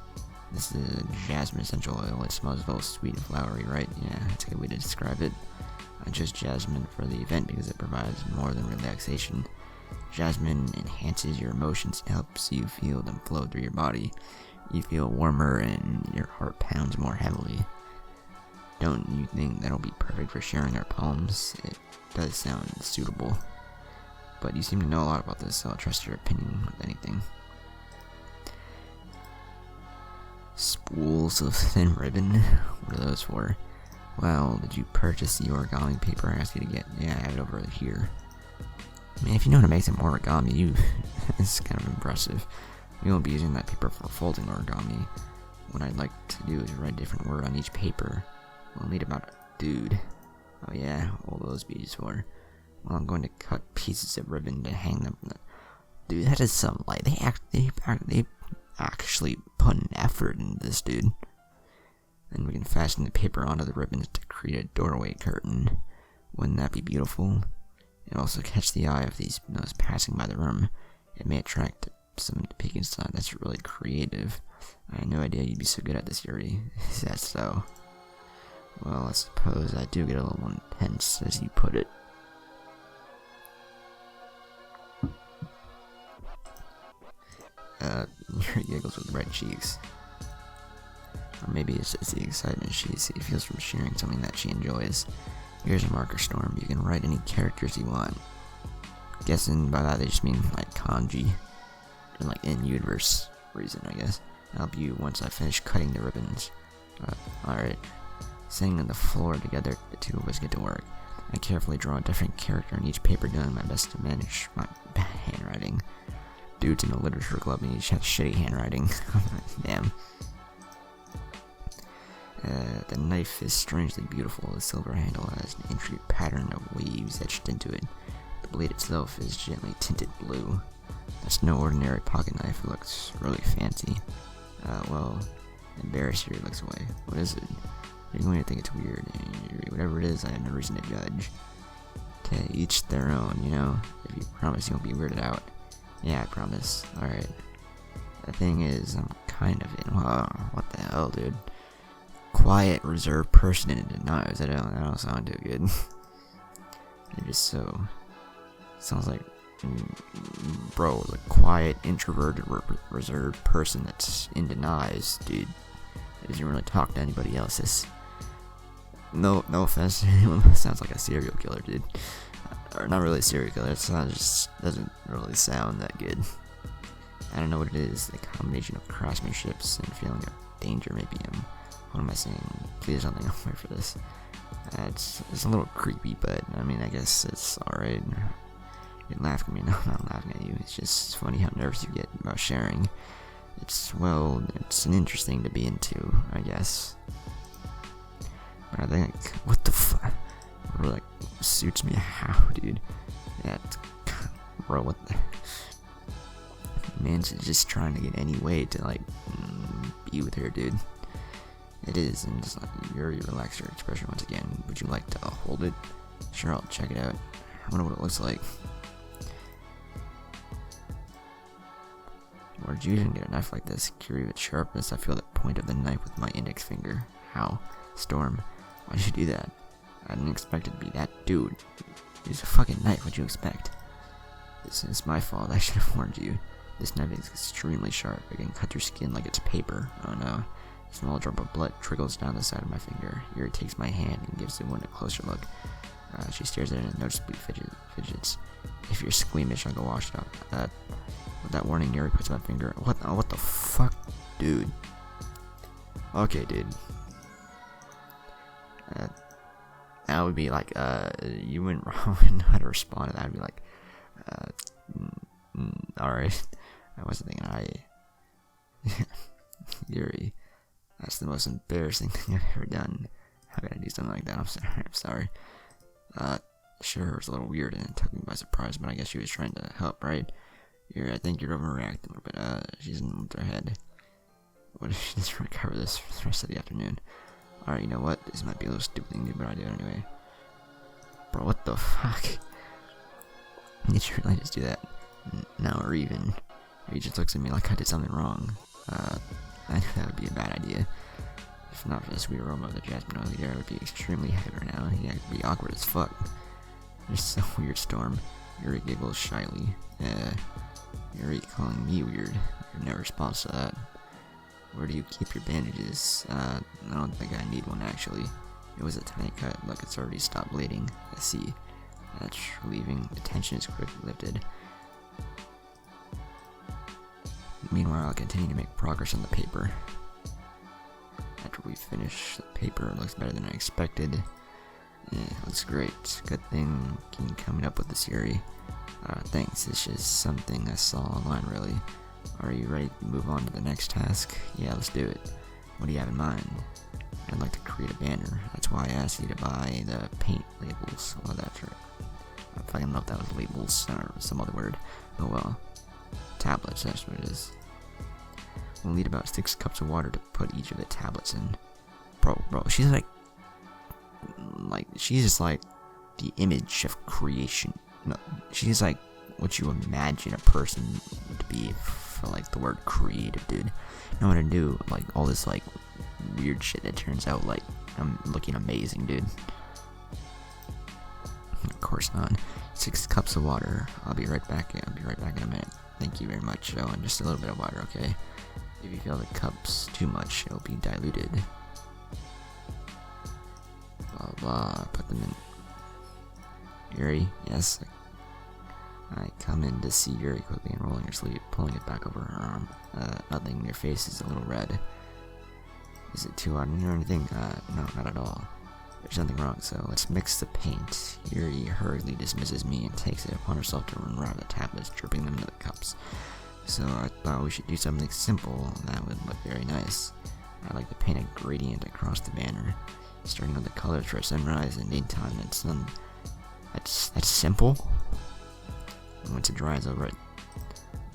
This is a jasmine essential oil. It smells a little sweet and flowery, right? Yeah, that's a good way to describe it. I chose jasmine for the event because it provides more than relaxation. Jasmine enhances your emotions, helps you feel them flow through your body. You feel warmer and your heart pounds more heavily. Don't you think that'll be perfect for sharing our poems? It does sound suitable. But you seem to know a lot about this, so I'll trust your opinion with anything. Spools of thin ribbon? What are those for? Well, did you purchase the origami paper I asked you to get? Yeah, I have it over here. I mean, if you know how to make some origami, it's kind of impressive. We won't be using that paper for folding origami. What I'd like to do is write a different word on each paper. We'll need about a dude. Oh yeah, what will those be used for? Well, I'm going to cut pieces of ribbon to hang them. Dude, that is some, like, they actually put an effort into this, dude. Then we can fasten the paper onto the ribbons to create a doorway curtain. Wouldn't that be beautiful? It'll also catch the eye of those passing by the room. It may attract someone to peek inside. That's really creative. I had no idea you'd be so good at this, Yuri. Is that so? Well, I suppose I do get a little intense, as you put it. Yuri giggles with red cheeks. Or maybe it's just the excitement she feels from sharing something that she enjoys. Here's a marker, Storm. You can write any characters you want. Guessing by that they just mean like kanji. Or like in-universe reason, I guess. I'll help you once I finish cutting the ribbons. Alright. Sitting on the floor together, the two of us get to work. I carefully draw a different character on each paper, doing my best to manage my handwriting. Dudes in the literature club and each have shitty handwriting. Damn. The knife is strangely beautiful. The silver handle has an intricate pattern of waves etched into it. The blade itself is gently tinted blue. That's no ordinary pocket knife. It looks really fancy. Well, embarrassed, Yuri looks away. What is it? You're going to think it's weird. Whatever it is, I have no reason to judge. To each their own, you know? If you promise you won't be weirded out. Yeah, I promise. Alright. The thing is, I'm kind of in. What the hell, dude? Quiet, reserved person in denial. That don't sound too good. You're just so. Sounds like. Bro, the quiet, introverted, reserved person that's in denies, dude. Doesn't really talk to anybody else. This. No offense to anyone, but sounds like a serial killer, dude. Or not really a serial killer. It just doesn't really sound that good. I don't know what it is. The combination of craftsmanship and feeling of danger. Maybe what am I saying? Please don't think I'm weird for this. It's a little creepy, but I mean, I guess it's alright. You can laugh at me. No, I'm not laughing at you. It's just funny how nervous you get about sharing. It's an interesting to be into, I guess. But I think, what the fuck? Like, suits me how, dude? Yeah, bro, what the? Man's just trying to get any way to, like, be with her, dude. It is, and just like, Yuri, relax your expression once again. Would you like to hold it? Sure, I'll check it out. I wonder what it looks like. Where'd you even get a knife like this? Curious with sharpness, I feel the point of the knife with my index finger. How? Storm, why'd you do that? I didn't expect it to be that dude. Use a fucking knife, what'd you expect? This is my fault, I should have warned you. This knife is extremely sharp. It can cut through skin like it's paper. Oh no. A small drop of blood trickles down the side of my finger. Yuri takes my hand and gives the wound a closer look. She stares at it and noticeably fidgets. If you're squeamish, I'll go wash it up. With that warning, Yuri puts my finger. What the fuck, dude? Okay, dude. That would be like, you wouldn't know how to respond to that. I'd be like, alright. I wasn't thinking, Yuri, that's the most embarrassing thing I've ever done. How could I do something like that? I'm sorry. Sure, it was a little weird and it took me by surprise, but I guess she was trying to help, right? Yuri, I think you're overreacting a little bit. She's in her head. What if she doesn't recover this for the rest of the afternoon? Alright, you know what? This might be a little stupid thing to do, but I do it anyway. Bro, what the fuck? Did you really just do that? No, or even. He just looks at me like I did something wrong. I knew that would be a bad idea. If not for the sweet aroma of the jasmine oil, the air would be extremely heavy right now. Yeah, it would be awkward as fuck. It's so weird, Storm. Yuri giggles shyly. Yuri calling me weird. Your no response to that. Where do you keep your bandages? I don't think I need one actually. It was a tiny cut. Look, it's already stopped bleeding. I see. That's relieving. The tension is quickly lifted. Meanwhile, I'll continue to make progress on the paper. After we finish the paper, it looks better than I expected. Yeah, looks great. Good thing coming up with this, Yuri. Thanks, it's just something I saw online, really. Are you ready to move on to the next task? Yeah, let's do it. What do you have in mind? I'd like to create a banner. That's why I asked you to buy the paint labels. Well, that's right. I don't know if that was labels or some other word. Oh well. Tablets, that's what it is. We'll need about 6 cups of water to put each of the tablets in. Bro, she's like, she's just like the image of creation. No, she's like what you imagine a person to be for like the word creative, dude. Know how to do like all this like weird shit that turns out like I'm looking amazing, dude. Of course not. 6 cups of water. I'll be right back. I'll be right back in a minute. Thank you very much. Oh, and just a little bit of water, okay? If you feel the cup's too much, it'll be diluted. Blah blah. Put them in. Yuri, yes. I come in to see Yuri quickly unrolling her sleeve, pulling it back over her arm. Nothing. Your face is a little red. Is it too hot in here or anything? No, not at all. There's nothing wrong, so let's mix the paint. Yuri hurriedly dismisses me and takes it upon herself to unwrap the tablets, dripping them into the cups. So I thought we should do something simple that would look very nice. I'd like to paint a gradient across the banner, starting with the colors for sunrise and daytime and sun. That's simple. And once it dries over it,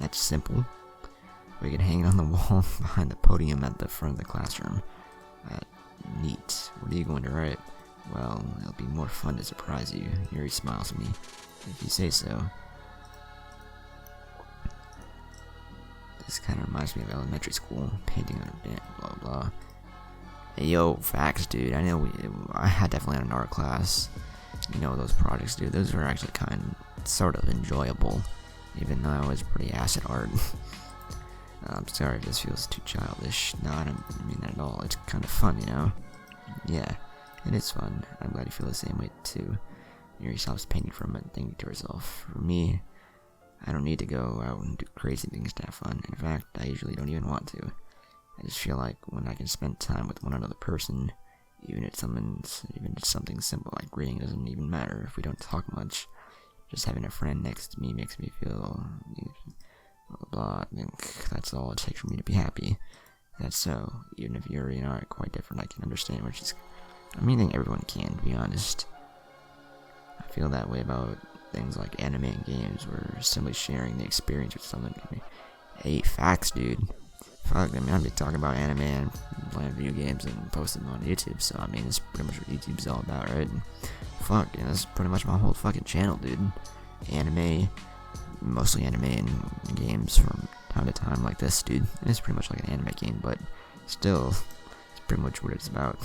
that's simple. We can hang it on the wall behind the podium at the front of the classroom. Neat. What are you going to write? Well, it'll be more fun to surprise you. Yuri smiles at me. If you say so. This kind of reminds me of elementary school. Painting on a band, blah blah. Hey yo, facts, dude. I know I had definitely had an art class. You know those projects, dude. Those were actually sort of enjoyable. Even though I was pretty ass at art. I'm sorry if this feels too childish. No, I don't mean that at all. It's kind of fun, you know? Yeah, it is fun. I'm glad you feel the same way, too. Yuri stops painting for a minute, thinking to herself. For me, I don't need to go out and do crazy things to have fun. In fact, I usually don't even want to. I just feel like when I can spend time with one another person, even if it's something simple like reading doesn't even matter if we don't talk much. Just having a friend next to me makes me feel... blah blah. I think that's all it takes for me to be happy. That's so. Even if Yuri and I are quite different, I can understand what she's. I think everyone can, to be honest. I feel that way about things like anime and games, where simply sharing the experience with someone can be. Hey, facts, dude. Fuck, I'd be talking about anime and playing video games and posting them on YouTube, so that's pretty much what YouTube's all about, right? Fuck, yeah, that's pretty much my whole fucking channel, dude. Anime. Mostly anime and games from time to time like this, dude. It's pretty much like an anime game, but still, it's pretty much what it's about.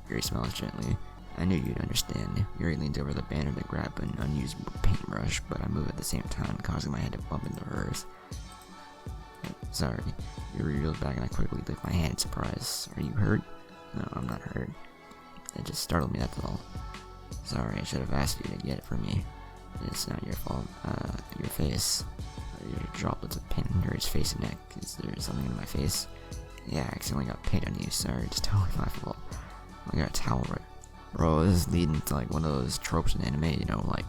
Yuri smiles gently. I knew you'd understand. Yuri leans over the banner to grab an unused paintbrush, but I move at the same time, causing my head to bump into hers. Sorry. Yuri reels back and I quickly lift my hand in surprise. Are you hurt? No, I'm not hurt. It just startled me, that's all. Sorry, I should have asked you to get it for me. It's not your fault. Your face. Your droplets of paint on Yuri's face and neck. Is there something in my face? Yeah, I accidentally got paint on you. Sorry, it's totally my fault. I got a towel right. Bro, this is leading to like one of those tropes in anime, you know, like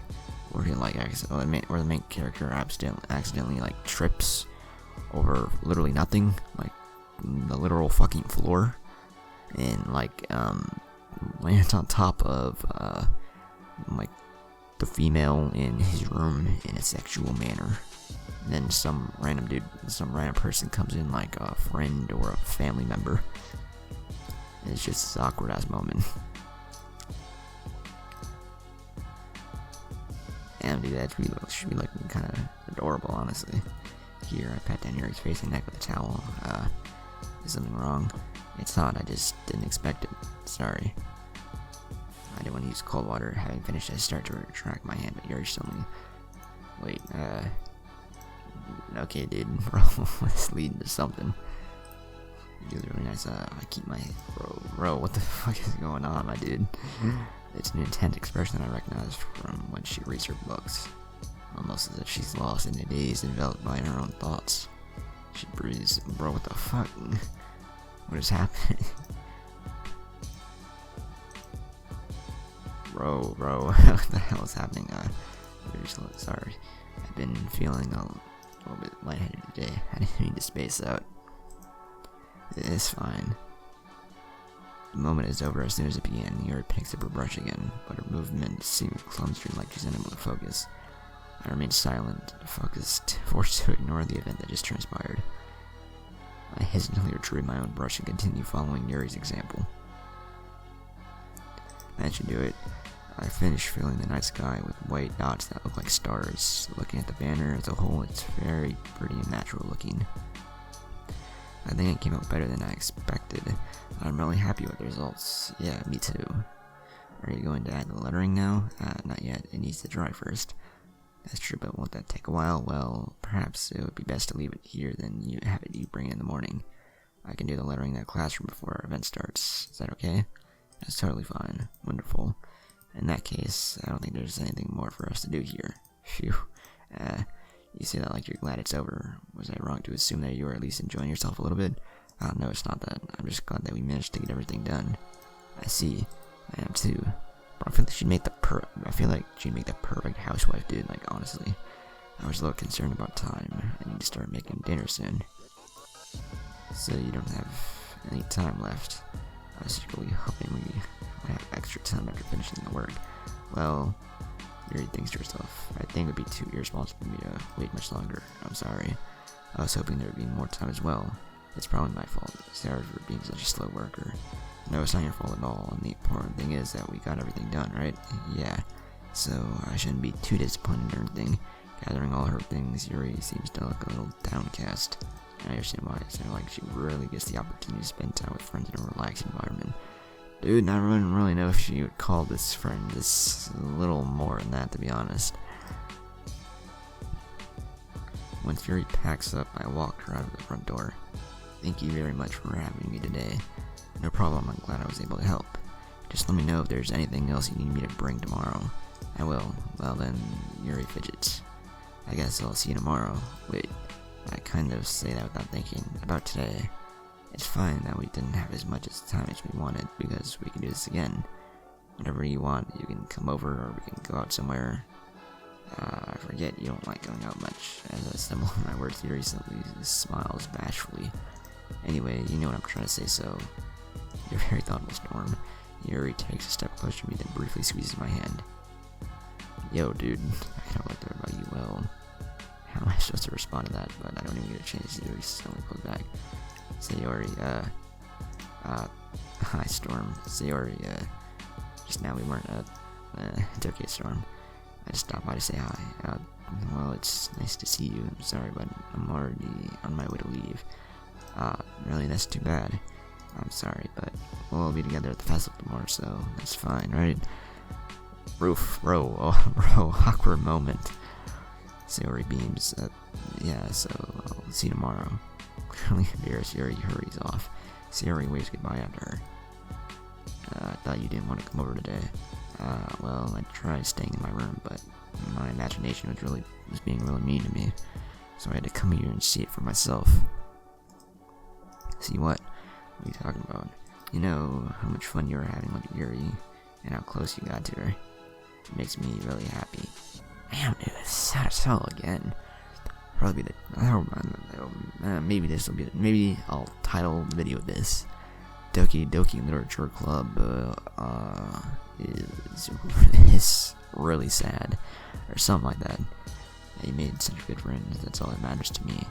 where the main character accidentally like trips over literally nothing, like the literal fucking floor, and like lands on top of like the female in his room in a sexual manner. And then some random person comes in, like a friend or a family member. And it's just this awkward ass moment. Damn, dude, that should be looking kind of adorable, honestly. Here, I pat down Yuri's face and neck with a towel. Is something wrong? It's hot, I just didn't expect it. Sorry. I didn't want to use cold water. Having finished, I start to retract my hand, but Yuri suddenly... Wait, okay, dude, bro, it's leading to something. You do really nice, I keep my... Bro, what the fuck is going on, my dude? It's an intense expression I recognize from when she reads her books. Almost as if she's lost in a daze enveloped by her own thoughts. She breathes. Bro, what the fuck? What is happening? Bro, what the hell is happening? Sorry. I've been feeling a little bit lightheaded today. I didn't need to space out. It's fine. The moment is over as soon as it began. Yuri picks up her brush again, but her movements seem clumsy, like she's unable to focus. I remain silent, focused, forced to ignore the event that just transpired. I hesitantly retrieve my own brush and continue following Yuri's example. That should do it. I finish filling the night sky with white dots that look like stars. Looking at the banner as a whole, it's very pretty and natural looking. I think it came out better than I expected. I'm really happy with the results. Yeah, me too. Are you going to add the lettering now? Not yet. It needs to dry first. That's true, but won't that take a while? Well, perhaps it would be best to leave it here than you bring it in the morning. I can do the lettering in that classroom before our event starts. Is that okay? That's totally fine. Wonderful. In that case, I don't think there's anything more for us to do here. Phew. You say that like you're glad it's over. Was I wrong to assume that you were at least enjoying yourself a little bit? No, it's not that. I'm just glad that we managed to get everything done. I see. I am too. But I feel like she'd make the perfect housewife, dude. Like, honestly. I was a little concerned about time. I need to start making dinner soon. So you don't have any time left. I was secretly hoping we might have extra time after finishing the work. Well, Yuri thinks to herself, I think it would be too irresponsible for me to wait much longer. I'm sorry. I was hoping there would be more time as well. It's probably my fault. Sorry for being such a slow worker. No, it's not your fault at all, and the important thing is that we got everything done, right? Yeah. So, I shouldn't be too disappointed or anything. Gathering all her things, Yuri seems to look a little downcast. I understand why. It's like she really gets the opportunity to spend time with friends in a relaxed environment. Dude, I don't really know if she would call this friend. This a little more than that, to be honest. Once Yuri packs up, I walk her out of the front door. Thank you very much for having me today. No problem, I'm glad I was able to help. Just let me know if there's anything else you need me to bring tomorrow. I will. Well then, Yuri fidgets. I guess I'll see you tomorrow. Wait, I kind of say that without thinking. About today. It's fine that we didn't have as much time as we wanted, because we can do this again. Whenever you want, you can come over or we can go out somewhere. I forget you don't like going out much. As I stumble on my words, Yuri suddenly smiles bashfully. Anyway, you know what I'm trying to say, so... You're very thoughtful, Storm. Yuri takes a step closer to me, then briefly squeezes my hand. Yo, dude, I don't like that about you. Well, how am I supposed to respond to that? But I don't even get a chance. Yuri suddenly pulls back. Sayori, hi, Storm. Sayori, just now we weren't, it's okay, Storm. I just stopped by to say hi. Well, it's nice to see you. I'm sorry, but I'm already on my way to leave. Really, that's too bad. I'm sorry, but we'll be together at the festival tomorrow, so that's fine, right? Bro, awkward moment. Sayori beams. Yeah, so I'll see you tomorrow. Clearly embarrassed, Yuri hurries off. Sayori waves goodbye after her. I thought you didn't want to come over today. Well, I tried staying in my room, but my imagination was being really mean to me, so I had to come here and see it for myself. See what? What are you talking about? You know how much fun you were having with Yuri, and how close you got to her. It makes me really happy. Damn, dude, it's sad as hell again. Probably be the. Maybe I'll title the video this. Doki Doki Literature Club is really sad, or something like that. They made such good friends. That's all that matters to me.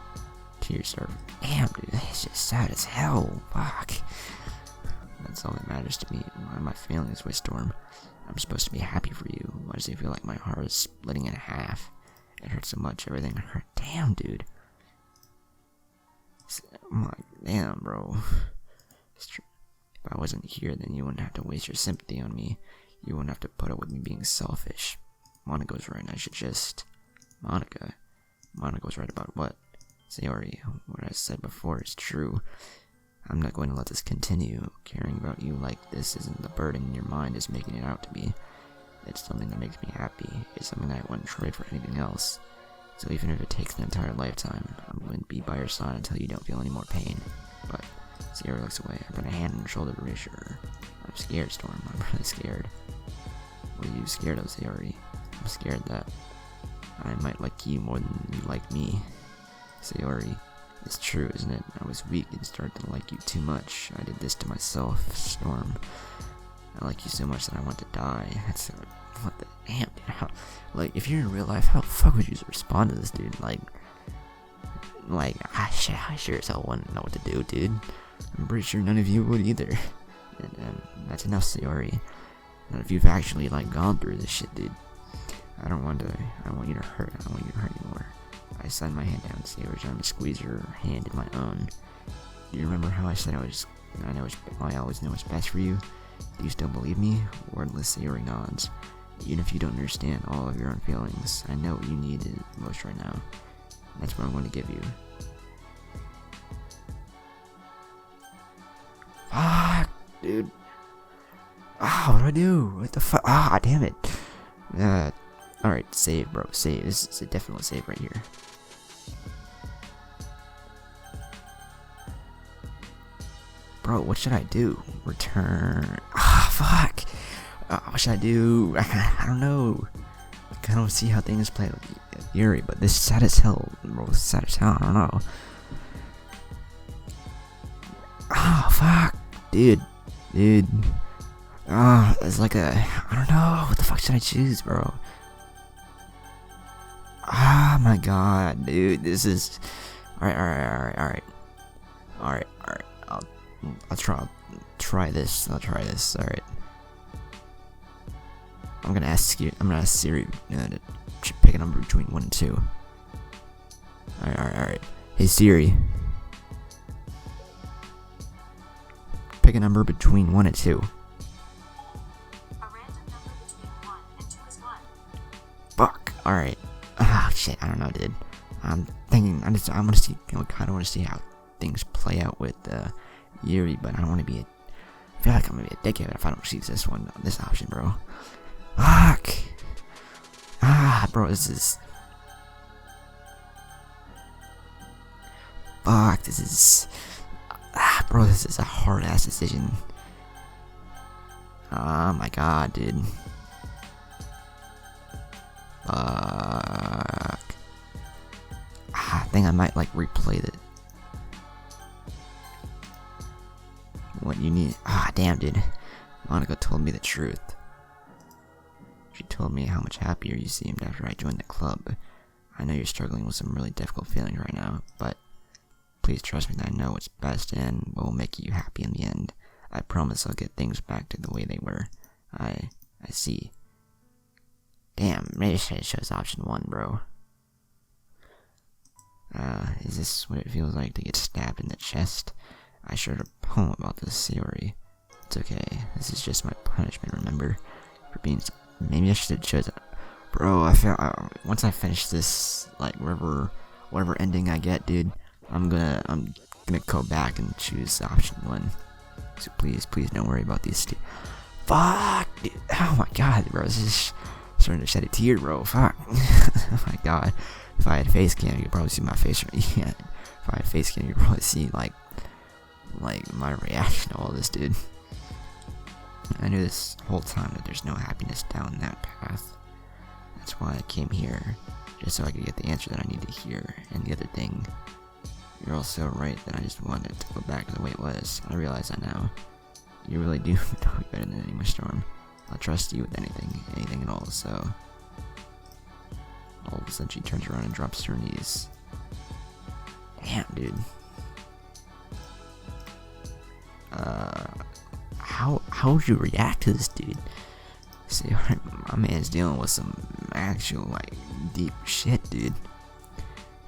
Tears are. Damn, dude, it's just sad as hell. Fuck. That's all that matters to me. Why am I feeling this way, Storm? I'm supposed to be happy for you. Why does it feel like my heart is splitting in half? It hurts so much. Everything hurt. Damn, dude. Damn, bro. If I wasn't here, then you wouldn't have to waste your sympathy on me. You wouldn't have to put up with me being selfish. Monika's right. I should just... Monika's right about what? Sayori, what I said before is true. I'm not going to let this continue. Caring about you like this isn't the burden your mind is making it out to be. It's something that makes me happy. It's something that I wouldn't trade for anything else. So even if it takes an entire lifetime, I'm going to be by your side until you don't feel any more pain. But Sayori looks away. I put a hand on her shoulder to reassure her. I'm scared, Storm. I'm really scared. What are you scared of, Sayori? I'm scared that I might like you more than you like me. Sayori, it's true, isn't it? I was weak and started to like you too much. I did this to myself, Storm. I like you so much that I want to die. That's what the damn, dude. Like, if you're in real life, how the fuck would you respond to this, dude? Like, I sure as hell wouldn't know what to do, dude. I'm pretty sure none of you would either. And that's enough, Sayori. None of you've actually, like, gone through this shit, dude. I don't want you to hurt. I don't want you to hurt anymore. I slid my hand down Sayori's trying to squeeze her hand in my own. Do you remember how I said I always know what's best for you? Do you still believe me? Wordless Sayori nods. Even if you don't understand all of your own feelings, I know what you need most right now. That's what I'm going to give you. Fuck, dude. What do I do? What the fuck? Damn it. Alright, save, bro. Save. This is a definite save right here. Bro, what should I do? Return. Fuck. What should I do? I don't know. I kind of see how things play with Yuri, but this is sad as hell, bro. This is sad as hell. I don't know. Fuck. Dude. It's like I don't know. What the fuck should I choose, bro? My god, dude. This is... Alright. I'll try this. Alright. I'm gonna ask Siri to pick a number between 1 and 2. Alright. Hey Siri. Pick a number between 1 and 2. A random number between 1 and 2 is 1. Fuck. Alright. Shit. I don't know, dude. I'm thinking. I want to see. Kind of want to see how things play out with Yuri, but I don't want to be. I feel like I'm gonna be a dickhead if I don't choose this option, bro. Fuck. Bro, this is. Fuck. This is. Bro, this is a hard ass decision. Oh my god, dude. Fuck. I think I might like replay it. What you need? Damn, dude. Monika told me the truth. She told me how much happier you seemed after I joined the club. I know you're struggling with some really difficult feelings right now, but please trust me that I know what's best and what will make you happy in the end. I promise I'll get things back to the way they were. I see. Damn, maybe I chose option 1, bro. Is this what it feels like to get stabbed in the chest? I shared a poem about this theory. It's okay. This is just my punishment, remember? For being... Maybe I should have chosen... Bro, I feel... once I finish this, like, whatever ending I get, dude, I'm gonna go back and choose option 1. So please don't worry about these Fuck, dude. Oh my god, bro. This is starting to shed a tear, bro. Fuck. Oh my god. If I had face cam, you could probably see my face. Yeah. If I had face cam, you could probably see like my reaction to all this, dude. I knew this whole time that there's no happiness down that path. That's why I came here, just so I could get the answer that I need to hear. And the other thing, you're also right that I just wanted to go back to the way it was. I realize that now. You really do know me better than anyone, Storm. I'll trust you with anything at all, so... All of a sudden she turns around and drops to her knees. Damn, dude. How would you react to this, dude? See, my man's dealing with some actual, like, deep shit, dude.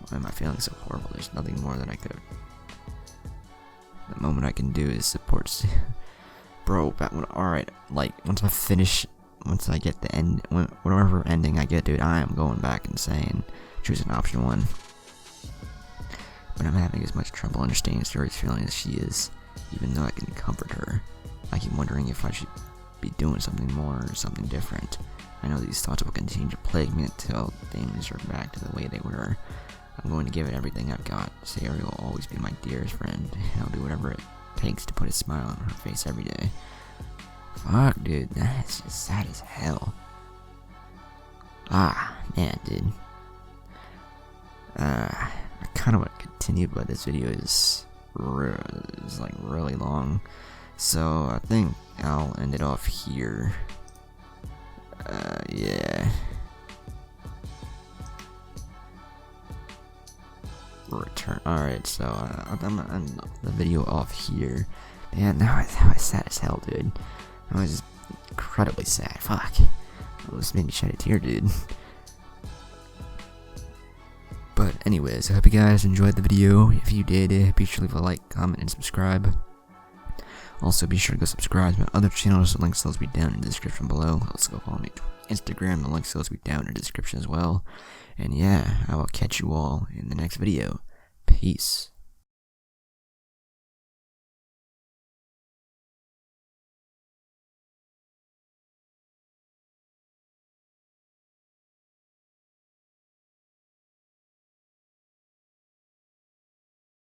Why am I feeling so horrible? There's nothing more that I could... The moment I can do is support... Bro, alright, like, once I get the end, whatever ending I get, dude, I am going back and saying, choosing option 1. But I'm having as much trouble understanding Story's feeling as she is, even though I can comfort her. I keep wondering if I should be doing something more or something different. I know these thoughts will continue to plague me until things are back to the way they were. I'm going to give it everything I've got. Sayori will always be my dearest friend, and I'll do whatever it takes to put a smile on her face every day. Fuck, dude, that's just sad as hell. Ah, man, dude. I kind of want to continue, but this video is like really long, so I think I'll end it off here. Yeah. Return. Alright, so I'm gonna end the video off here. Man, that was sad as hell, dude. That was just incredibly sad. Fuck. This made me shed a tear, dude. But anyways, I hope you guys enjoyed the video. If you did, be sure to leave a like, comment, and subscribe. Also, be sure to go subscribe to my other channels. The links to those will be down in the description below. Also, go follow me on Instagram. The links to those will be down in the description as well. And yeah, I will catch you all in the next video. Peace.